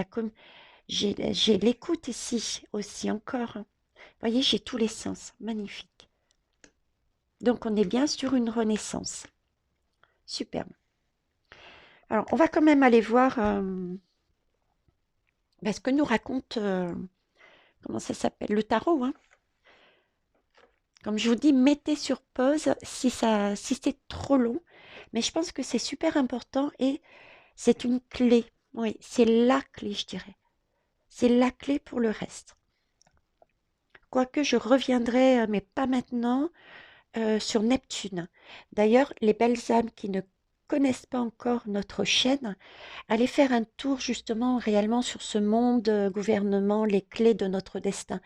l'écoute ici aussi encore. Vous voyez, j'ai tous les sens. Magnifique. Donc, on est bien sur une renaissance. Superbe. Alors, on va quand même aller voir ce que nous raconte, comment ça s'appelle, le tarot. Hein. Comme je vous dis, mettez sur pause si c'est trop long. Mais je pense que c'est super important et c'est une clé. Oui, c'est la clé, je dirais. C'est la clé pour le reste. Quoique je reviendrai, mais pas maintenant, sur Neptune. D'ailleurs, les belles âmes qui ne connaissent pas encore notre chaîne, allez faire un tour justement réellement sur ce monde, gouvernement, les clés de notre destin,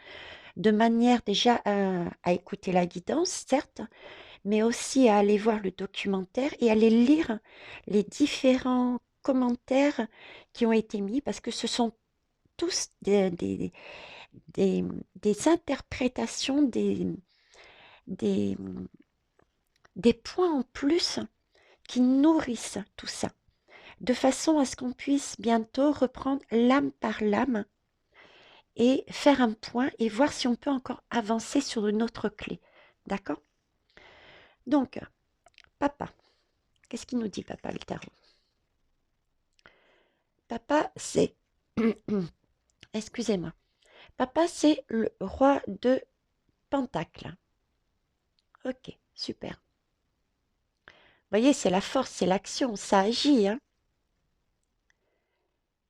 de manière déjà à écouter la guidance, certes, mais aussi à aller voir le documentaire et aller lire les différents commentaires qui ont été mis, parce que ce sont tous des, des interprétations, des, des points en plus qui nourrissent tout ça, de façon à ce qu'on puisse bientôt reprendre l'âme par l'âme et faire un point et voir si on peut encore avancer sur une autre clé. D'accord? Donc, papa, qu'est-ce qu'il nous dit, papa, le tarot? Papa, c'est... Excusez-moi. Papa, c'est le roi de Pentacle. Ok, super. Vous voyez, c'est la force, c'est l'action, ça agit. Hein.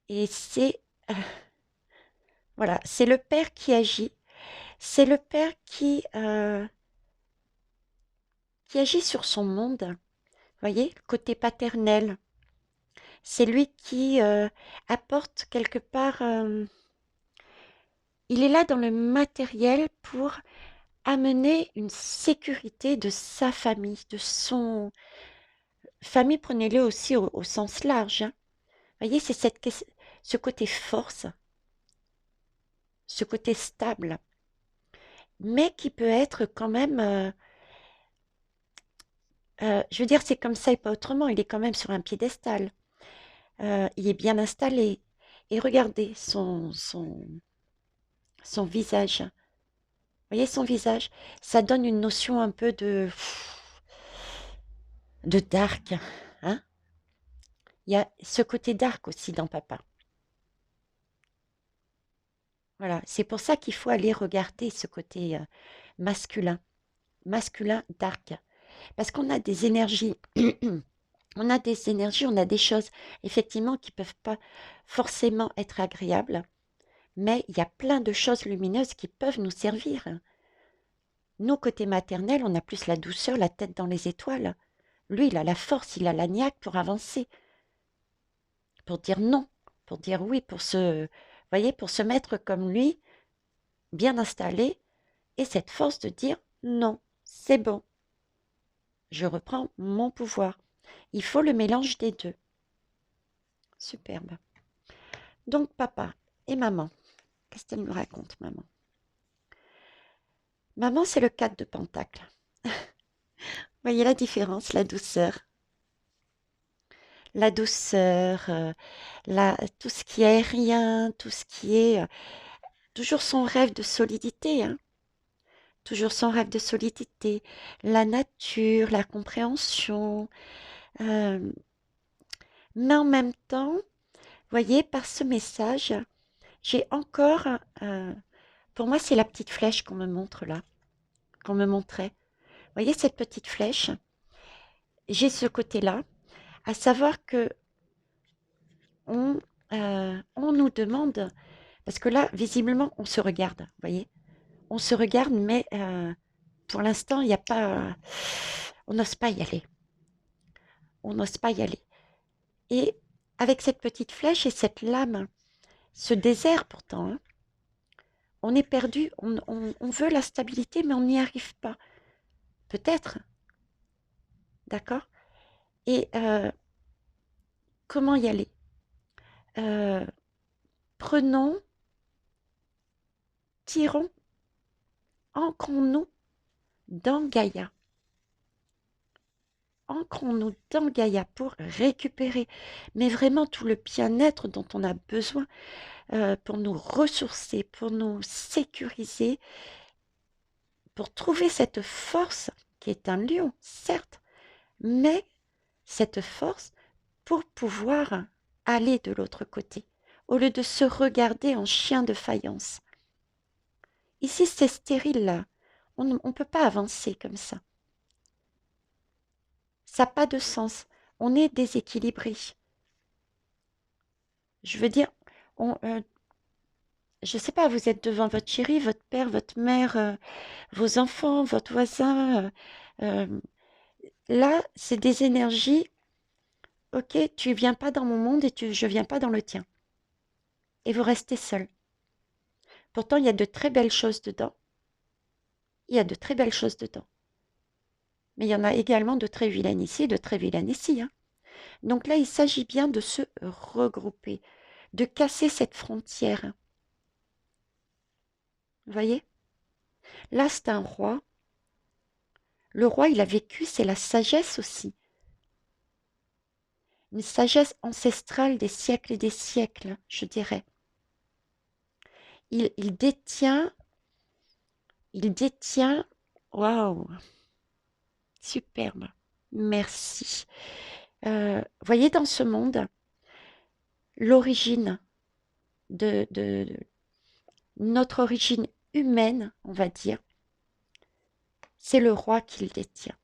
Et c'est... voilà, c'est le père qui agit. C'est le père qui agit sur son monde. Vous voyez, côté paternel. C'est lui qui apporte quelque part... il est là dans le matériel pour amener une sécurité de sa famille, de son... Famille, prenez-le aussi au sens large. Hein. Vous voyez, c'est ce côté force, ce côté stable, mais qui peut être quand même... je veux dire, c'est comme ça et pas autrement. Il est quand même sur un piédestal. Il est bien installé. Et regardez son visage. Vous voyez son visage? Ça donne une notion un peu de dark. Hein? Il y a ce côté dark aussi dans papa. Voilà, c'est pour ça qu'il faut aller regarder ce côté masculin, masculin dark. Parce qu'on a des énergies, on a des choses, effectivement, qui peuvent pas forcément être agréables, mais il y a plein de choses lumineuses qui peuvent nous servir. Nous, côté maternel, on a plus la douceur, la tête dans les étoiles. Lui, il a la force, il a la niaque pour avancer, pour dire non, pour dire oui, voyez, pour se mettre comme lui, bien installé, et cette force de dire non, c'est bon, je reprends mon pouvoir. Il faut le mélange des deux. Superbe. Donc, papa et maman, qu'est-ce qu'elle nous raconte, maman? Maman, c'est le 4 de Pentacle. Voyez la différence, la douceur. La douceur, tout ce qui est aérien, tout ce qui est toujours son rêve de solidité, hein. Toujours son rêve de solidité, la nature, la compréhension. euh, mais en même temps, voyez, par ce message, j'ai encore, pour moi, c'est la petite flèche qu'on me montre là, qu'on me montrait. Voyez cette petite flèche? J'ai ce côté-là, à savoir que on, on nous demande, parce que là, visiblement, on se regarde, voyez? On se regarde, mais pour l'instant, il n'y a pas, on n'ose pas y aller. On n'ose pas y aller. Et avec cette petite flèche et cette lame, ce désert pourtant, hein, on est perdu, on veut la stabilité, mais on n'y arrive pas. Peut-être, d'accord? Et comment y aller? Euh, Prenons, tirons, ancrons-nous dans Gaïa. Ancrons-nous dans Gaïa pour récupérer, mais vraiment tout le bien-être dont on a besoin pour nous ressourcer, pour nous sécuriser, pour trouver cette force qui est un lion, certes, mais cette force pour pouvoir aller de l'autre côté, au lieu de se regarder en chien de faïence. Ici, c'est stérile, là. On ne peut pas avancer comme ça. Ça n'a pas de sens. On est déséquilibré. Je veux dire, je ne sais pas, vous êtes devant votre chéri, votre père, votre mère, vos enfants, votre voisin. Là, c'est des énergies. Ok, tu viens pas dans mon monde et je viens pas dans le tien. Et vous restez seul. Pourtant, il y a de très belles choses dedans. Il y a de très belles choses dedans. Mais il y en a également de très vilaines ici, de très vilaines ici, hein. Donc là, il s'agit bien de se regrouper, de casser cette frontière. Vous voyez? Là, c'est un roi. Le roi, il a vécu, c'est la sagesse aussi. Une sagesse ancestrale des siècles et des siècles, je dirais. Il détient, il détient, waouh, superbe, merci. Voyez dans ce monde, l'origine de notre origine humaine, on va dire, c'est le roi qui le détient.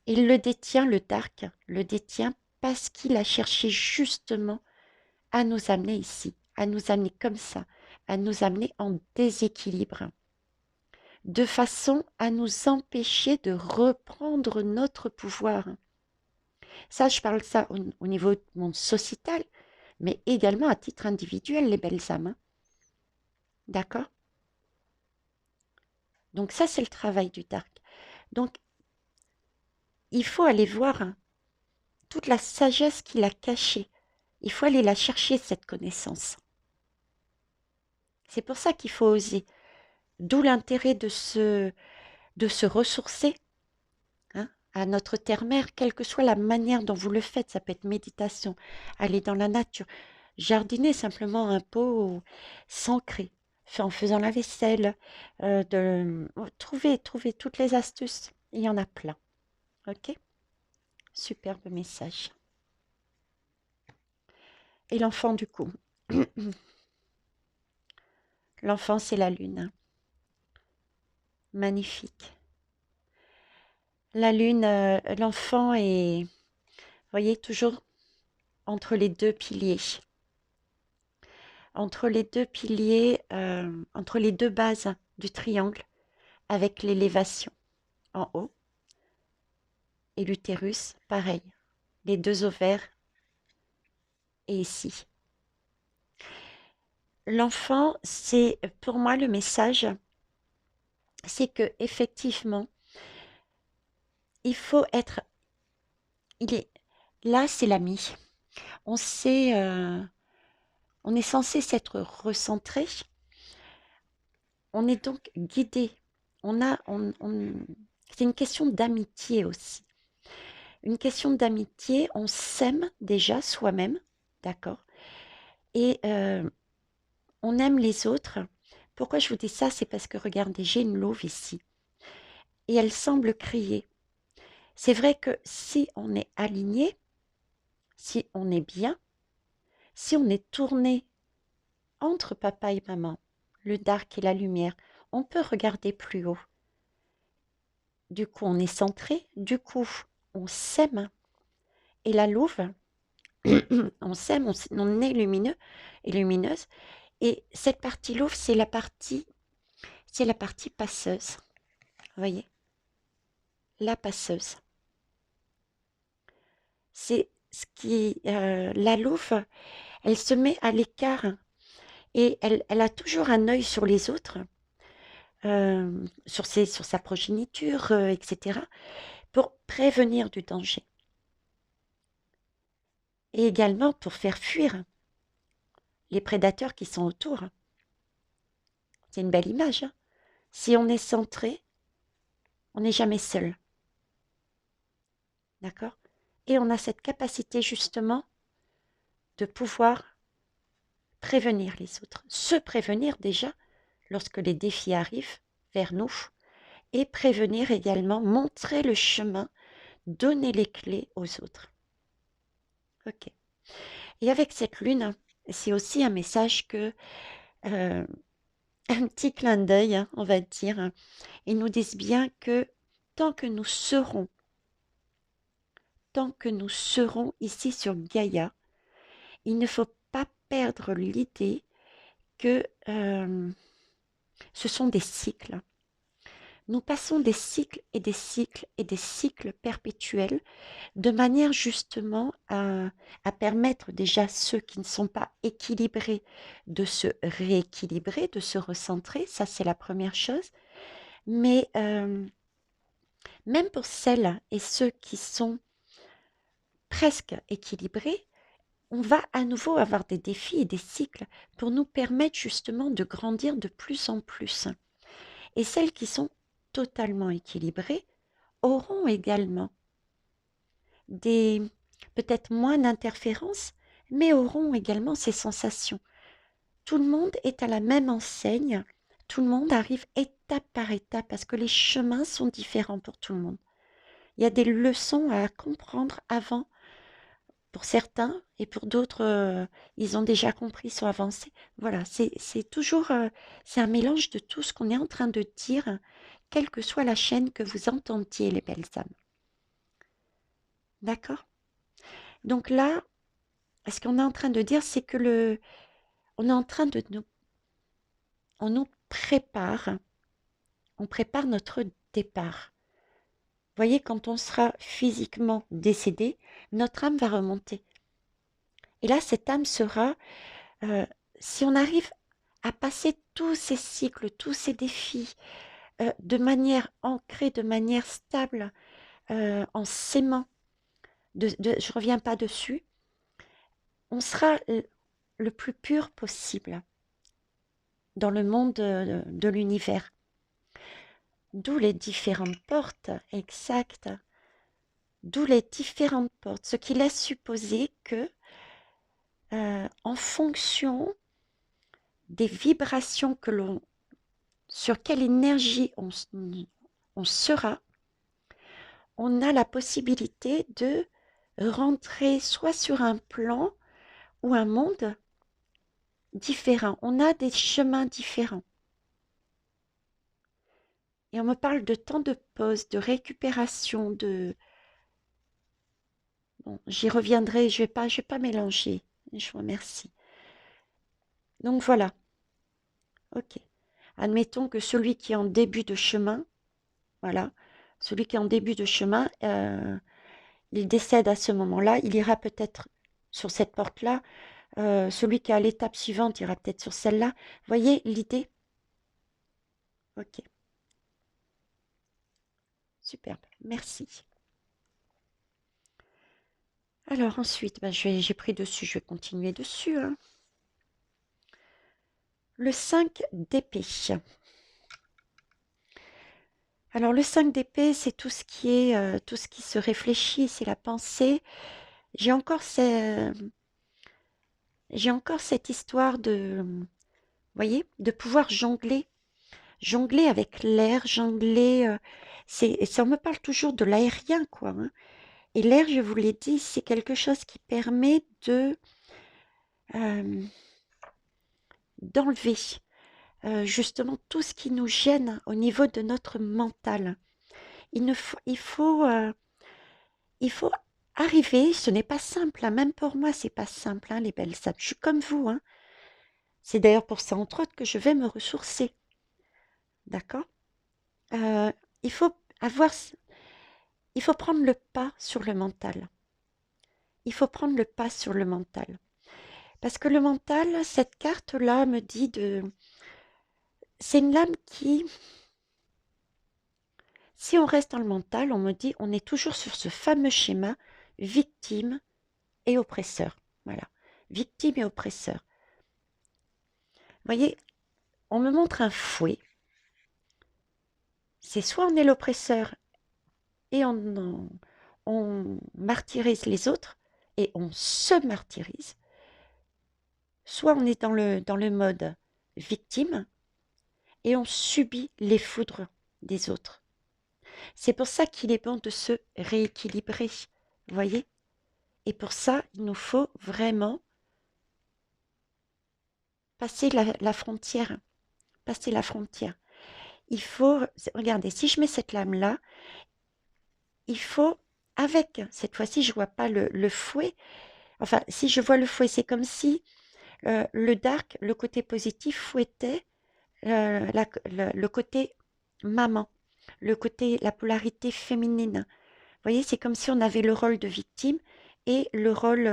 Il le détient, le Dark le détient parce qu'il a cherché justement à nous amener ici, à nous amener comme ça, à nous amener en déséquilibre, de façon à nous empêcher de reprendre notre pouvoir. Ça, je parle ça au niveau du monde sociétal, mais également à titre individuel, les belles âmes, hein. D'accord? Donc ça, c'est le travail du Dark. Donc, il faut aller voir, hein, toute la sagesse qu'il a cachée. Il faut aller la chercher, cette connaissance. C'est pour ça qu'il faut oser. D'où l'intérêt de se ressourcer, hein, à notre terre-mère, quelle que soit la manière dont vous le faites. Ça peut être méditation, aller dans la nature, jardiner simplement un pot, s'ancrer, en faisant la vaisselle, trouver toutes les astuces. Il y en a plein. Ok? Superbe message. Et l'enfant, du coup. L'enfant, c'est la lune. Magnifique. La lune, l'enfant est, vous voyez, toujours entre les deux piliers. Entre les deux piliers, entre les deux bases du triangle, avec l'élévation en haut et l'utérus, pareil. Les deux ovaires et ici. L'enfant, c'est pour moi le message, c'est que effectivement, il faut être, il est là, c'est l'ami. On sait, on est censé s'être recentré. On est donc guidé. C'est une question d'amitié aussi. Une question d'amitié, on s'aime déjà soi-même, d'accord? Et on aime les autres. Pourquoi je vous dis ça? C'est parce que regardez, j'ai une louve ici. Et elle semble crier. C'est vrai que si on est aligné, si on est bien, si on est tourné entre papa et maman, le dark et la lumière, on peut regarder plus haut. Du coup, on est centré, du coup, on s'aime. Et la louve, on s'aime, on est lumineux et lumineuse. Et cette partie louve, c'est la partie passeuse. Vous voyez? La passeuse. C'est ce qui, la louve, elle se met à l'écart et elle a toujours un œil sur les autres, sur sa progéniture, etc., pour prévenir du danger. Et également pour faire fuir les prédateurs qui sont autour. C'est une belle image, hein. Si on est centré, on n'est jamais seul. D'accord? Et on a cette capacité justement de pouvoir prévenir les autres. Se prévenir déjà lorsque les défis arrivent vers nous et prévenir également, montrer le chemin, donner les clés aux autres. Ok. Et avec cette lune, c'est aussi un message que, euh, un petit clin d'œil, hein, on va dire, ils nous disent bien que tant que nous serons, tant que nous serons ici sur Gaïa, il ne faut pas perdre l'idée que ce sont des cycles. Nous passons des cycles et des cycles et des cycles perpétuels de manière justement à permettre déjà ceux qui ne sont pas équilibrés de se rééquilibrer, de se recentrer, ça c'est la première chose. Mais même pour celles et ceux qui sont presque équilibrés, on va à nouveau avoir des défis et des cycles pour nous permettre justement de grandir de plus en plus. Et celles qui sont totalement équilibrées auront également des peut-être moins d'interférences, mais auront également ces sensations. Tout le monde est à la même enseigne, tout le monde arrive étape par étape parce que les chemins sont différents pour tout le monde. Il y a des leçons à comprendre avant pour certains et pour d'autres, ils ont déjà compris, sont avancés. Voilà, c'est toujours, c'est un mélange de tout ce qu'on est en train de dire, quelle que soit la chaîne que vous entendiez, les belles âmes. D'accord? Donc là, ce qu'on est en train de dire, c'est que on est en train de on nous prépare, on prépare notre départ. Vous voyez, quand on sera physiquement décédé, notre âme va remonter. Et là, cette âme sera, euh, si on arrive à passer tous ces cycles, tous ces défis, de manière ancrée, de manière stable, en s'aimant, je ne reviens pas dessus, on sera le plus pur possible dans le monde de l'univers. D'où les différentes portes exactes, d'où les différentes portes, ce qui laisse supposer que, en fonction des vibrations que l'on, sur quelle énergie on sera, on a la possibilité de rentrer soit sur un plan ou un monde différent. On a des chemins différents. Et on me parle de temps de pause, de récupération, de... Bon, j'y reviendrai, je vais pas mélanger. Je vous remercie. Donc voilà, ok. Admettons que celui qui est en début de chemin, voilà, celui qui est en début de chemin, il décède à ce moment-là, il ira peut-être sur cette porte-là. Celui qui est à l'étape suivante ira peut-être sur celle-là. Voyez l'idée? Ok, superbe, merci. Alors ensuite, ben, j'ai pris dessus, je vais continuer dessus, hein. Le 5 d'épée. Alors le 5 d'épée, c'est tout ce qui est, tout ce qui se réfléchit, c'est la pensée. J'ai encore, j'ai encore cette histoire de, voyez, de pouvoir jongler, jongler avec l'air, jongler. Ça me parle toujours de l'aérien, quoi, hein. Et l'air, je vous l'ai dit, c'est quelque chose qui permet de euh, d'enlever justement tout ce qui nous gêne au niveau de notre mental. Il, ne faut, il faut arriver, ce n'est pas simple, hein, même pour moi, c'est pas simple, hein, les belles âmes. Je suis comme vous, hein. C'est d'ailleurs pour ça, entre autres, que je vais me ressourcer. D'accord? Euh, il faut avoir, il faut prendre le pas sur le mental. Il faut prendre le pas sur le mental. Parce que le mental, cette carte-là me dit de... C'est une lame qui, si on reste dans le mental, on me dit, on est toujours sur ce fameux schéma victime et oppresseur. Voilà. Victime et oppresseur. Vous voyez, on me montre un fouet. C'est soit on est l'oppresseur et on martyrise les autres et on se martyrise, soit on est dans le mode victime et on subit les foudres des autres. C'est pour ça qu'il est bon de se rééquilibrer, vous voyez? Et pour ça, il nous faut vraiment passer la frontière. Passer la frontière. Il faut, regardez, si je mets cette lame-là, il faut, avec, cette fois-ci, je ne vois pas le fouet. Enfin, si je vois le fouet, c'est comme si le dark, le côté positif, fouettait le côté maman, le côté, la polarité féminine. Vous voyez, c'est comme si on avait le rôle de victime et le rôle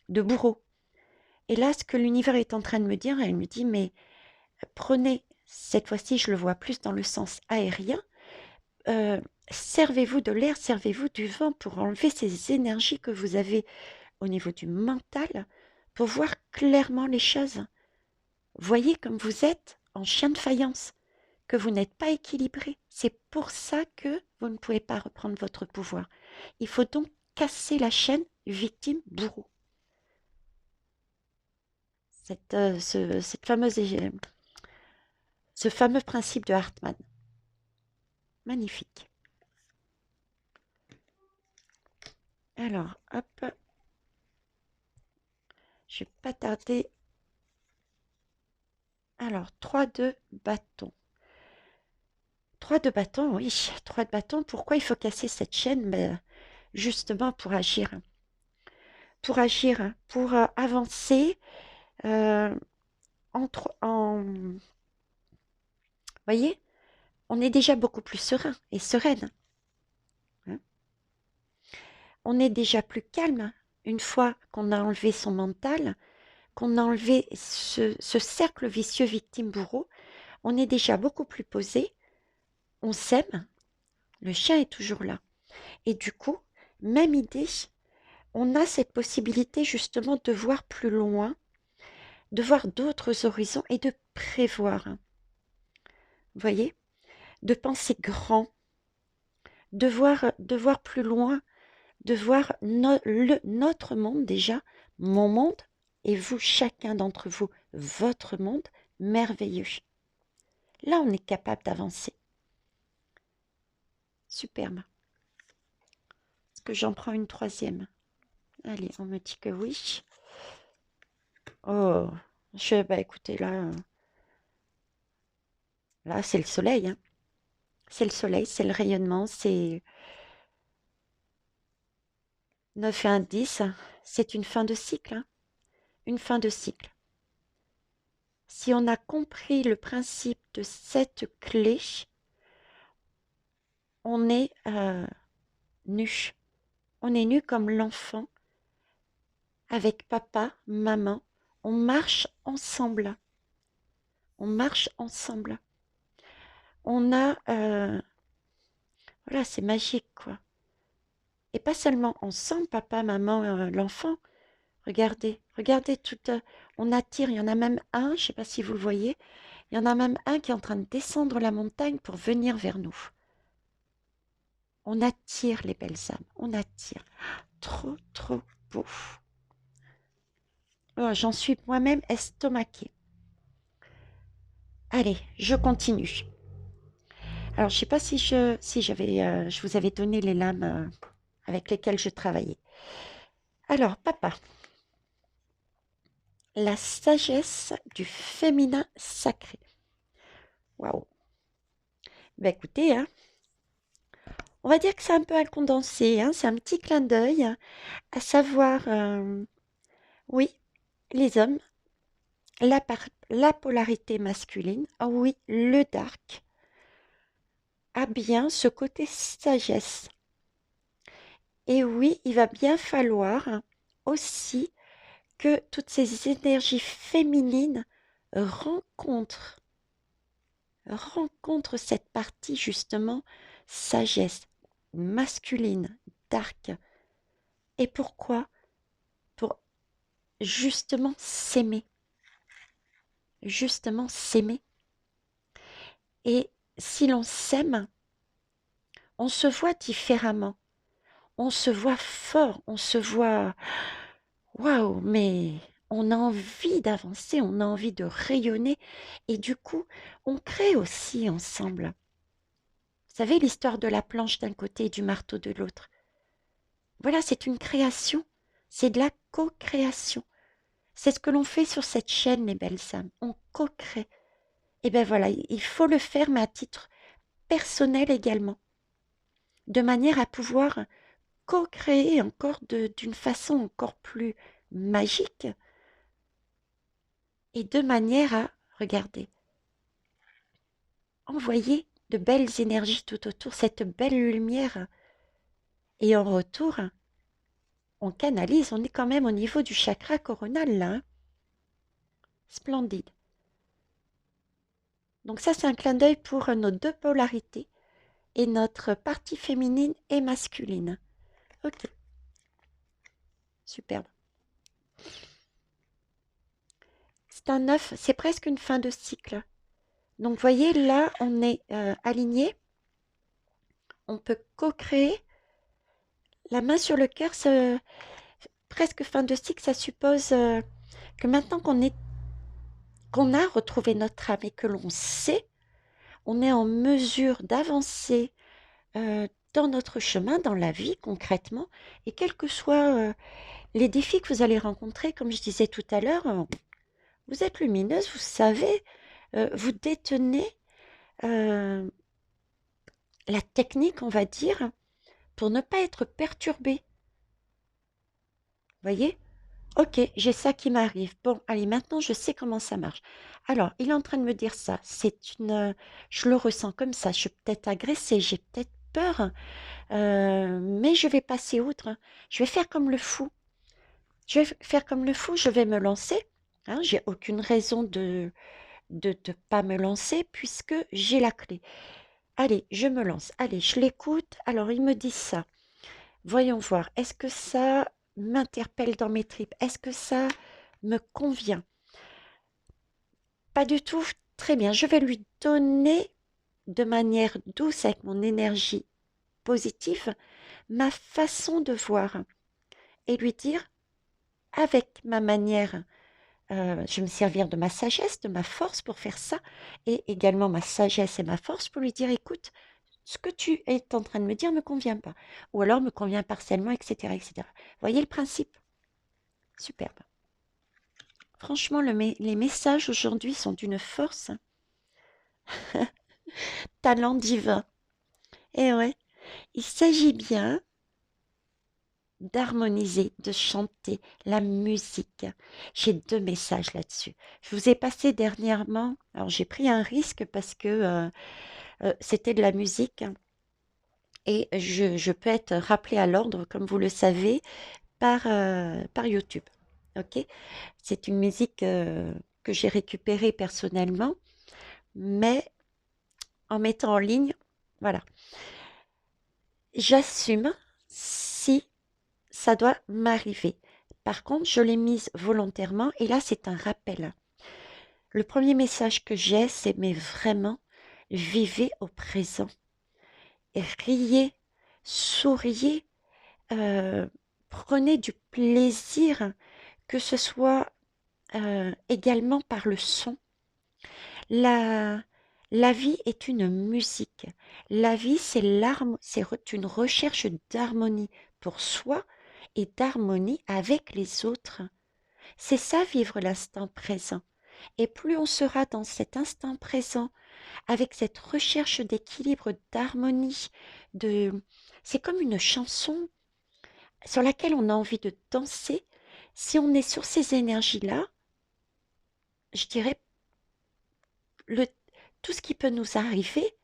de bourreau. Et là, ce que l'univers est en train de me dire, elle me dit, mais prenez, cette fois-ci, je le vois plus dans le sens aérien, euh, servez-vous de l'air, servez-vous du vent pour enlever ces énergies que vous avez au niveau du mental, pour voir clairement les choses. Voyez comme vous êtes en chien de faïence, que vous n'êtes pas équilibré. C'est pour ça que vous ne pouvez pas reprendre votre pouvoir. Il faut donc casser la chaîne victime-bourreau. Cette fameuse, ce fameux principe de Hartmann. Magnifique. Alors, hop, je vais pas tarder. Alors, 3 de bâton. 3 de bâton, oui, 3 de bâton. Pourquoi il faut casser cette chaîne? Ben, justement pour agir. Pour agir, pour avancer euh, voyez, on est déjà beaucoup plus serein et sereine, hein. On est déjà plus calme une fois qu'on a enlevé son mental, qu'on a enlevé ce cercle vicieux victime-bourreau. On est déjà beaucoup plus posé, on s'aime, le chien est toujours là. Et du coup, même idée, on a cette possibilité justement de voir plus loin, de voir d'autres horizons et de prévoir. Vous voyez? De penser grand, de voir plus loin, de voir notre monde déjà, mon monde, et vous, chacun d'entre vous, votre monde merveilleux. Là, on est capable d'avancer. Superbe. Est-ce que j'en prends une troisième? Allez, on me dit que oui. Oh, bah écoutez, là c'est le soleil, hein. C'est le soleil, c'est le rayonnement, c'est 9 et 1, 10. C'est une fin de cycle, hein, une fin de cycle. Si on a compris le principe de cette clé, on est nu. On est nu comme l'enfant avec papa, maman. On marche ensemble. On marche ensemble. On a... voilà, c'est magique, quoi. Et pas seulement ensemble, papa, maman, l'enfant. Regardez, regardez tout. On attire, il y en a même un, je ne sais pas si vous le voyez, il y en a même un qui est en train de descendre la montagne pour venir vers nous. On attire les belles âmes, on attire. Trop, trop beau. Oh, j'en suis moi-même estomaquée. Allez, je continue. Alors, je ne sais pas si je vous avais donné les lames avec lesquelles je travaillais. Alors, papa, la sagesse du féminin sacré. Waouh. Ben écoutez, hein, on va dire que c'est un peu un condensé, hein, c'est un petit clin d'œil, à savoir, oui, les hommes, la polarité masculine, ah oui, le dark, a bien ce côté sagesse. Et oui, il va bien falloir aussi que toutes ces énergies féminines rencontrent, rencontrent cette partie justement sagesse masculine, dark. Et pourquoi? Pour justement s'aimer, justement s'aimer. Et si l'on s'aime, on se voit différemment, on se voit fort, on se voit waouh, mais on a envie d'avancer, on a envie de rayonner et du coup, on crée aussi ensemble. Vous savez l'histoire de la planche d'un côté et du marteau de l'autre. Voilà, c'est une création, c'est de la co-création. C'est ce que l'on fait sur cette chaîne, les belles âmes. On co-crée. Et bien voilà, il faut le faire, mais à titre personnel également, de manière à pouvoir co-créer encore d'une façon encore plus magique et de manière à, regardez, envoyer de belles énergies tout autour, cette belle lumière. Et en retour, on canalise, on est quand même au niveau du chakra coronal là. Hein. Splendide. Donc ça, c'est un clin d'œil pour nos deux polarités et notre partie féminine et masculine. Ok, superbe. C'est un 9, c'est presque une fin de cycle. Donc, vous voyez, là, on est aligné. On peut co-créer. La main sur le cœur, presque fin de cycle, ça suppose que maintenant qu'on a retrouvé notre âme et que l'on sait, on est en mesure d'avancer dans notre chemin, dans la vie concrètement. Et quels que soient les défis que vous allez rencontrer, comme je disais tout à l'heure, vous êtes lumineuse, vous savez, vous détenez la technique, on va dire, pour ne pas être perturbé. Voyez? Ok, j'ai ça qui m'arrive. Bon, allez, maintenant je sais comment ça marche. Alors, il est en train de me dire ça. Je le ressens comme ça. Je suis peut-être agressée, j'ai peut-être peur, mais je vais passer outre. Je vais faire comme le fou. Je vais faire comme le fou. Je vais me lancer. Hein, j'ai aucune raison de pas me lancer puisque j'ai la clé. Allez, je me lance. Allez, je l'écoute. Alors, il me dit ça. Voyons voir. Est-ce que ça m'interpelle dans mes tripes? Est-ce que ça me convient? Pas du tout. Très bien. Je vais lui donner de manière douce, avec mon énergie positive, ma façon de voir et lui dire, avec ma manière, je vais me servir de ma sagesse, de ma force pour faire ça, et également ma sagesse et ma force pour lui dire, écoute, ce que tu es en train de me dire ne me convient pas, ou alors me convient partiellement, etc., etc. Voyez le principe? Superbe. Franchement, les messages aujourd'hui sont d'une force. Talent divin. Et ouais, il s'agit bien d'harmoniser, de chanter la musique. J'ai deux messages là-dessus. Je vous ai passé dernièrement, alors j'ai pris un risque parce que c'était de la musique hein, et je peux être rappelée à l'ordre, comme vous le savez, par YouTube. Ok? C'est une musique que j'ai récupérée personnellement, mais en mettant en ligne, voilà. J'assume si ça doit m'arriver. Par contre, je l'ai mise volontairement et là, c'est un rappel. Le premier message que j'ai, c'est mais vraiment, vivez au présent. Riez, souriez, euh, prenez du plaisir, que ce soit également par le son. La, la vie est une musique. La vie, c'est une recherche d'harmonie pour soi et d'harmonie avec les autres. C'est ça, vivre l'instant présent. Et plus on sera dans cet instant présent, avec cette recherche d'équilibre, d'harmonie, de... c'est comme une chanson sur laquelle on a envie de danser. Si on est sur ces énergies-là, je dirais, le... tout ce qui peut nous arriver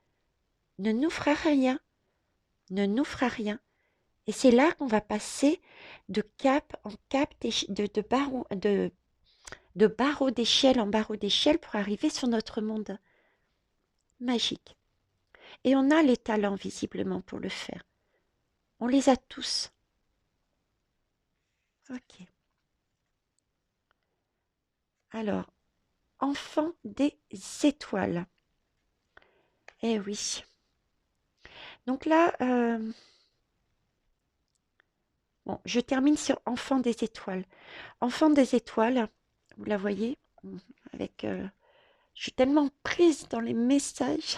ne nous fera rien, ne nous fera rien. Et c'est là qu'on va passer de cap en cap, de barreau d'échelle en barreau d'échelle pour arriver sur notre monde magique. Et on a les talents visiblement pour le faire. On les a tous. Ok. Alors, enfant des étoiles. Eh oui. Donc là, bon, je termine sur enfant des étoiles. Enfant des étoiles, vous la voyez, avec, je suis tellement prise dans les messages.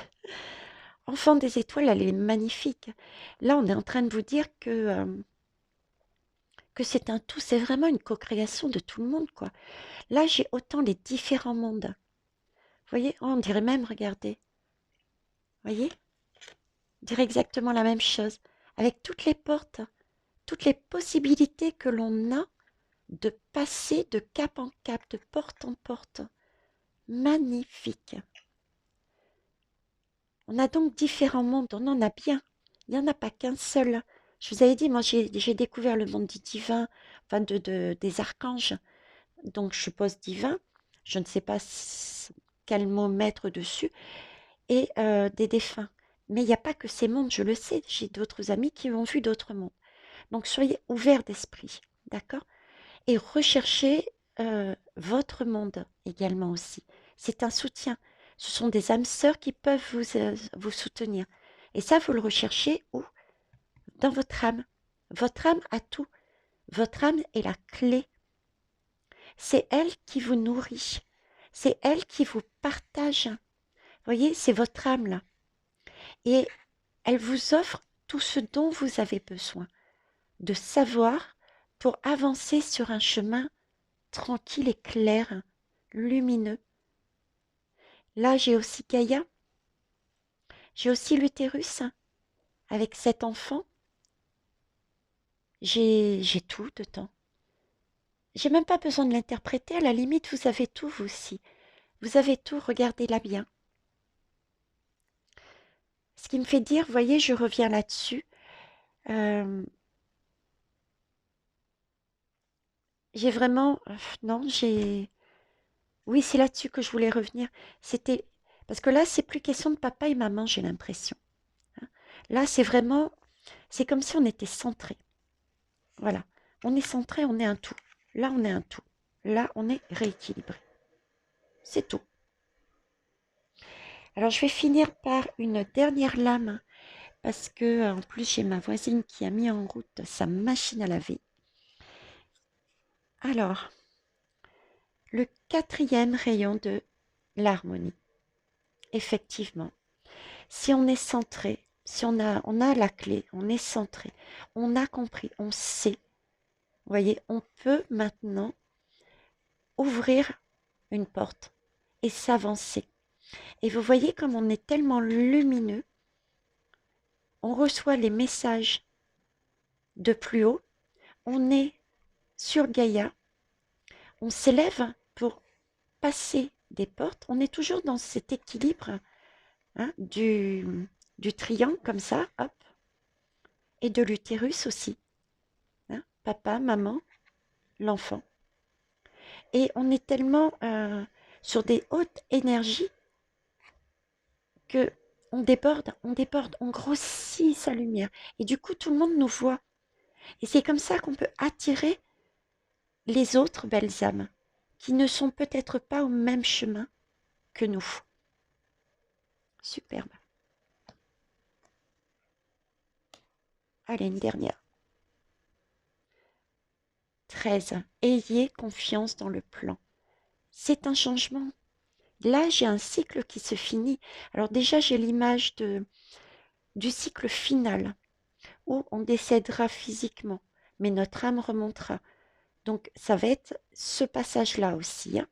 Enfant des étoiles, elle est magnifique. Là, on est en train de vous dire que c'est un tout, c'est vraiment une co-création de tout le monde, quoi. Là, j'ai autant les différents mondes. Vous voyez, oh, on dirait même, regardez, vous voyez, on dirait exactement la même chose, avec toutes les portes, toutes les possibilités que l'on a de passer de cap en cap, de porte en porte. Magnifique. On a donc différents mondes, on en a bien. Il n'y en a pas qu'un seul. Je vous avais dit, moi j'ai découvert le monde du divin, enfin des archanges, donc je suppose divin, je ne sais pas quel mot mettre dessus, et des défunts. Mais il n'y a pas que ces mondes, je le sais, j'ai d'autres amis qui ont vu d'autres mondes. Donc soyez ouverts d'esprit, d'accord? Et recherchez votre monde également aussi. C'est un soutien. Ce sont des âmes sœurs qui peuvent vous soutenir. Et ça, vous le recherchez où? Dans votre âme. Votre âme a tout. Votre âme est la clé. C'est elle qui vous nourrit. C'est elle qui vous partage. Vous voyez, c'est votre âme là. Et elle vous offre tout ce dont vous avez besoin de savoir pour avancer sur un chemin tranquille et clair, lumineux. Là, j'ai aussi Gaïa, j'ai aussi l'utérus avec cet enfant. J'ai tout dedans. J'ai même pas besoin de l'interpréter. À la limite, vous avez tout, vous aussi. Vous avez tout, regardez-la bien. Ce qui me fait dire, voyez, je reviens là-dessus. euh, j'ai vraiment... non, j'ai... Oui, c'est là-dessus que je voulais revenir. C'était... Parce que là, c'est plus question de papa et maman, j'ai l'impression. Hein. Là, c'est vraiment... C'est comme si on était centré. Voilà. On est centré, on est un tout. Là, on est un tout. Là, on est rééquilibré. C'est tout. Alors, je vais finir par une dernière lame parce que, en plus, j'ai ma voisine qui a mis en route sa machine à laver. Alors, le quatrième rayon de l'harmonie. Effectivement, si on est centré, si on a la clé, on est centré, on a compris, on sait. Vous voyez, on peut maintenant ouvrir une porte et s'avancer. Et vous voyez comme on est tellement lumineux on reçoit les messages de plus haut, on est sur Gaïa, on s'élève pour passer des portes, on est toujours dans cet équilibre hein, du triangle comme ça, hop, et de l'utérus aussi, hein, papa, maman, l'enfant. Et on est tellement sur des hautes énergies que on déborde, on grossit sa lumière. Et du coup, tout le monde nous voit. Et c'est comme ça qu'on peut attirer les autres belles âmes qui ne sont peut-être pas au même chemin que nous. Superbe. Allez, une dernière. 13. Ayez confiance dans le plan. C'est un changement. Là, j'ai un cycle qui se finit. Alors déjà, j'ai l'image du cycle final où on décédera physiquement, mais notre âme remontera. Donc, ça va être ce passage-là aussi. Hein,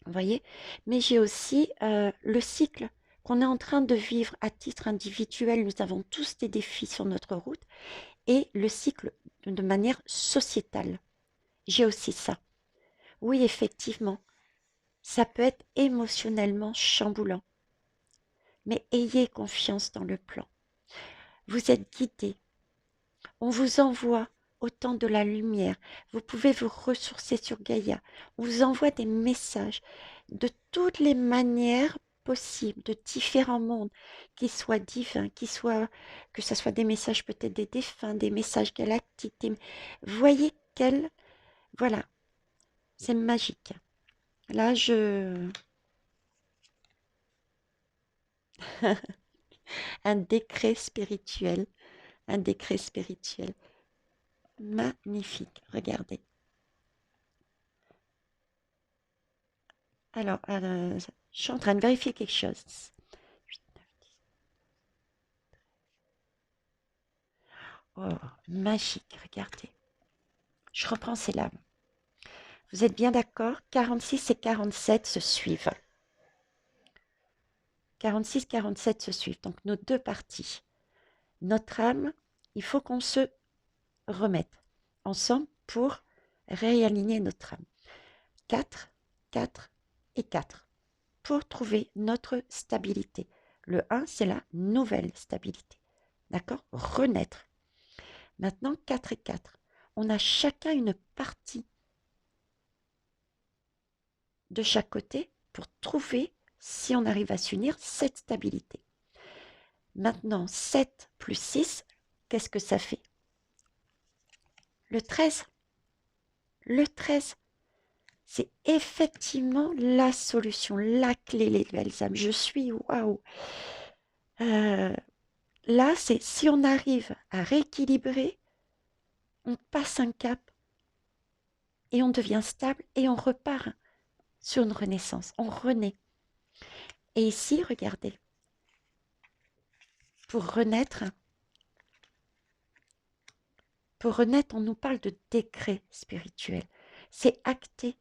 vous voyez? Mais j'ai aussi le cycle qu'on est en train de vivre à titre individuel. Nous avons tous des défis sur notre route et le cycle de manière sociétale. J'ai aussi ça. Oui, effectivement, ça peut être émotionnellement chamboulant, mais ayez confiance dans le plan. Vous êtes guidés. On vous envoie autant de la lumière. Vous pouvez vous ressourcer sur Gaïa. On vous envoie des messages de toutes les manières possibles, de différents mondes, qui soient divins, que ce soit des messages peut-être des défunts, des messages galactiques. Voyez voilà, c'est magique. Là, un décret spirituel, un décret spirituel. Magnifique, regardez. Alors, je suis en train de vérifier quelque chose. 8, 9, 10. Oh, magique, regardez. Je reprends ces lames. Vous êtes bien d'accord? 46 et 47 se suivent. 46, 47 se suivent. Donc, nos deux parties. Notre âme, il faut qu'on se remette ensemble pour réaligner notre âme. 4, 4 et 4 pour trouver notre stabilité. Le 1, c'est la nouvelle stabilité. D'accord? Renaître. Maintenant, 4 et 4. On a chacun une partie de chaque côté pour trouver si on arrive à s'unir cette stabilité. Maintenant, 7 plus 6, qu'est-ce que ça fait? Le 13. Le 13, c'est effectivement la solution, la clé, les belles âmes. Je suis waouh. Là, c'est si on arrive à rééquilibrer, on passe un cap et on devient stable et on repart sur une renaissance. On renaît. Et ici, regardez, pour renaître, on nous parle de décret spirituel. C'est acté.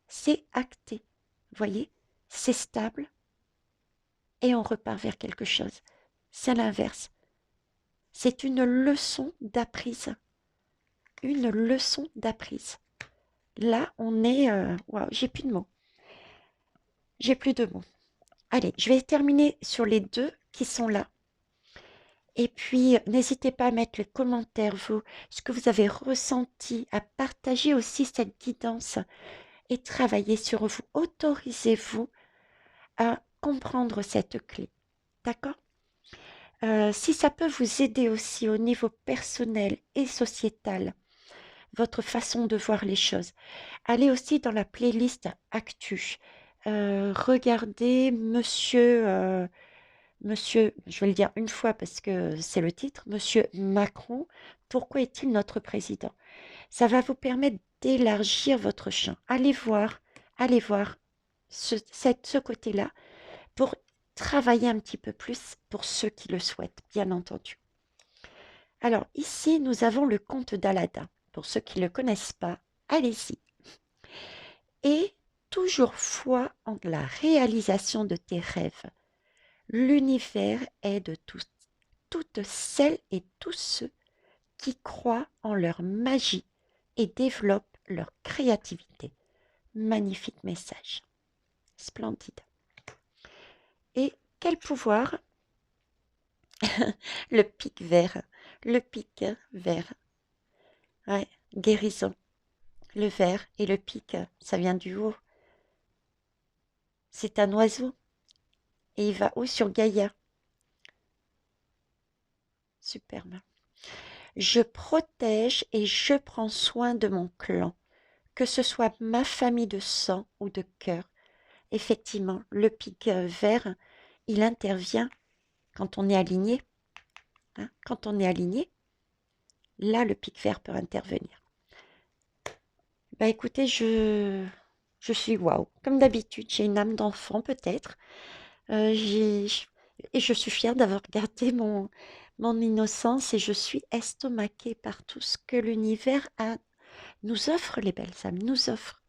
C'est acté. Vous voyez, c'est stable et on repart vers quelque chose. C'est l'inverse. C'est une leçon d'apprise. Une leçon d'apprise. Là, on est... Waouh, j'ai plus de mots. J'ai plus de mots. Allez, je vais terminer sur les deux qui sont là. Et puis, n'hésitez pas à mettre les commentaires, vous, ce que vous avez ressenti, à partager aussi cette guidance et travailler sur vous. Autorisez-vous à comprendre cette clé. D'accord? Si ça peut vous aider aussi au niveau personnel et sociétal, votre façon de voir les choses, allez aussi dans la playlist Actu. Regardez Monsieur, je vais le dire une fois parce que c'est le titre, Monsieur Macron, pourquoi est-il notre président? Ça va vous permettre d'élargir votre champ. Allez voir ce côté-là pour travailler un petit peu plus pour ceux qui le souhaitent, bien entendu. Alors ici, nous avons le conte d'Aladin. Pour ceux qui ne le connaissent pas, allez-y. Et toujours foi en la réalisation de tes rêves. L'univers est de toutes celles et tous ceux qui croient en leur magie et développent leur créativité. Magnifique message. Splendide. Et quel pouvoir? Le pic vert. Le pic vert. Ouais, guérison. Le vert et le pic, ça vient du haut. C'est un oiseau. Et il va haut sur Gaïa. Superbe. Je protège et je prends soin de mon clan, que ce soit ma famille de sang ou de cœur. Effectivement, le pic vert, il intervient quand on est aligné. Hein. Quand on est aligné, là, le pic vert peut intervenir. Bah écoutez, je suis waouh. Comme d'habitude, j'ai une âme d'enfant peut-être. J'ai et je suis fière d'avoir gardé mon innocence et je suis estomaquée par tout ce que l'univers nous offre, les belles âmes, nous offre.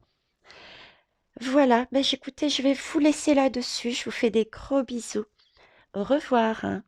Voilà, ben écoutez, je vais vous laisser là-dessus. Je vous fais des gros bisous. Au revoir, hein.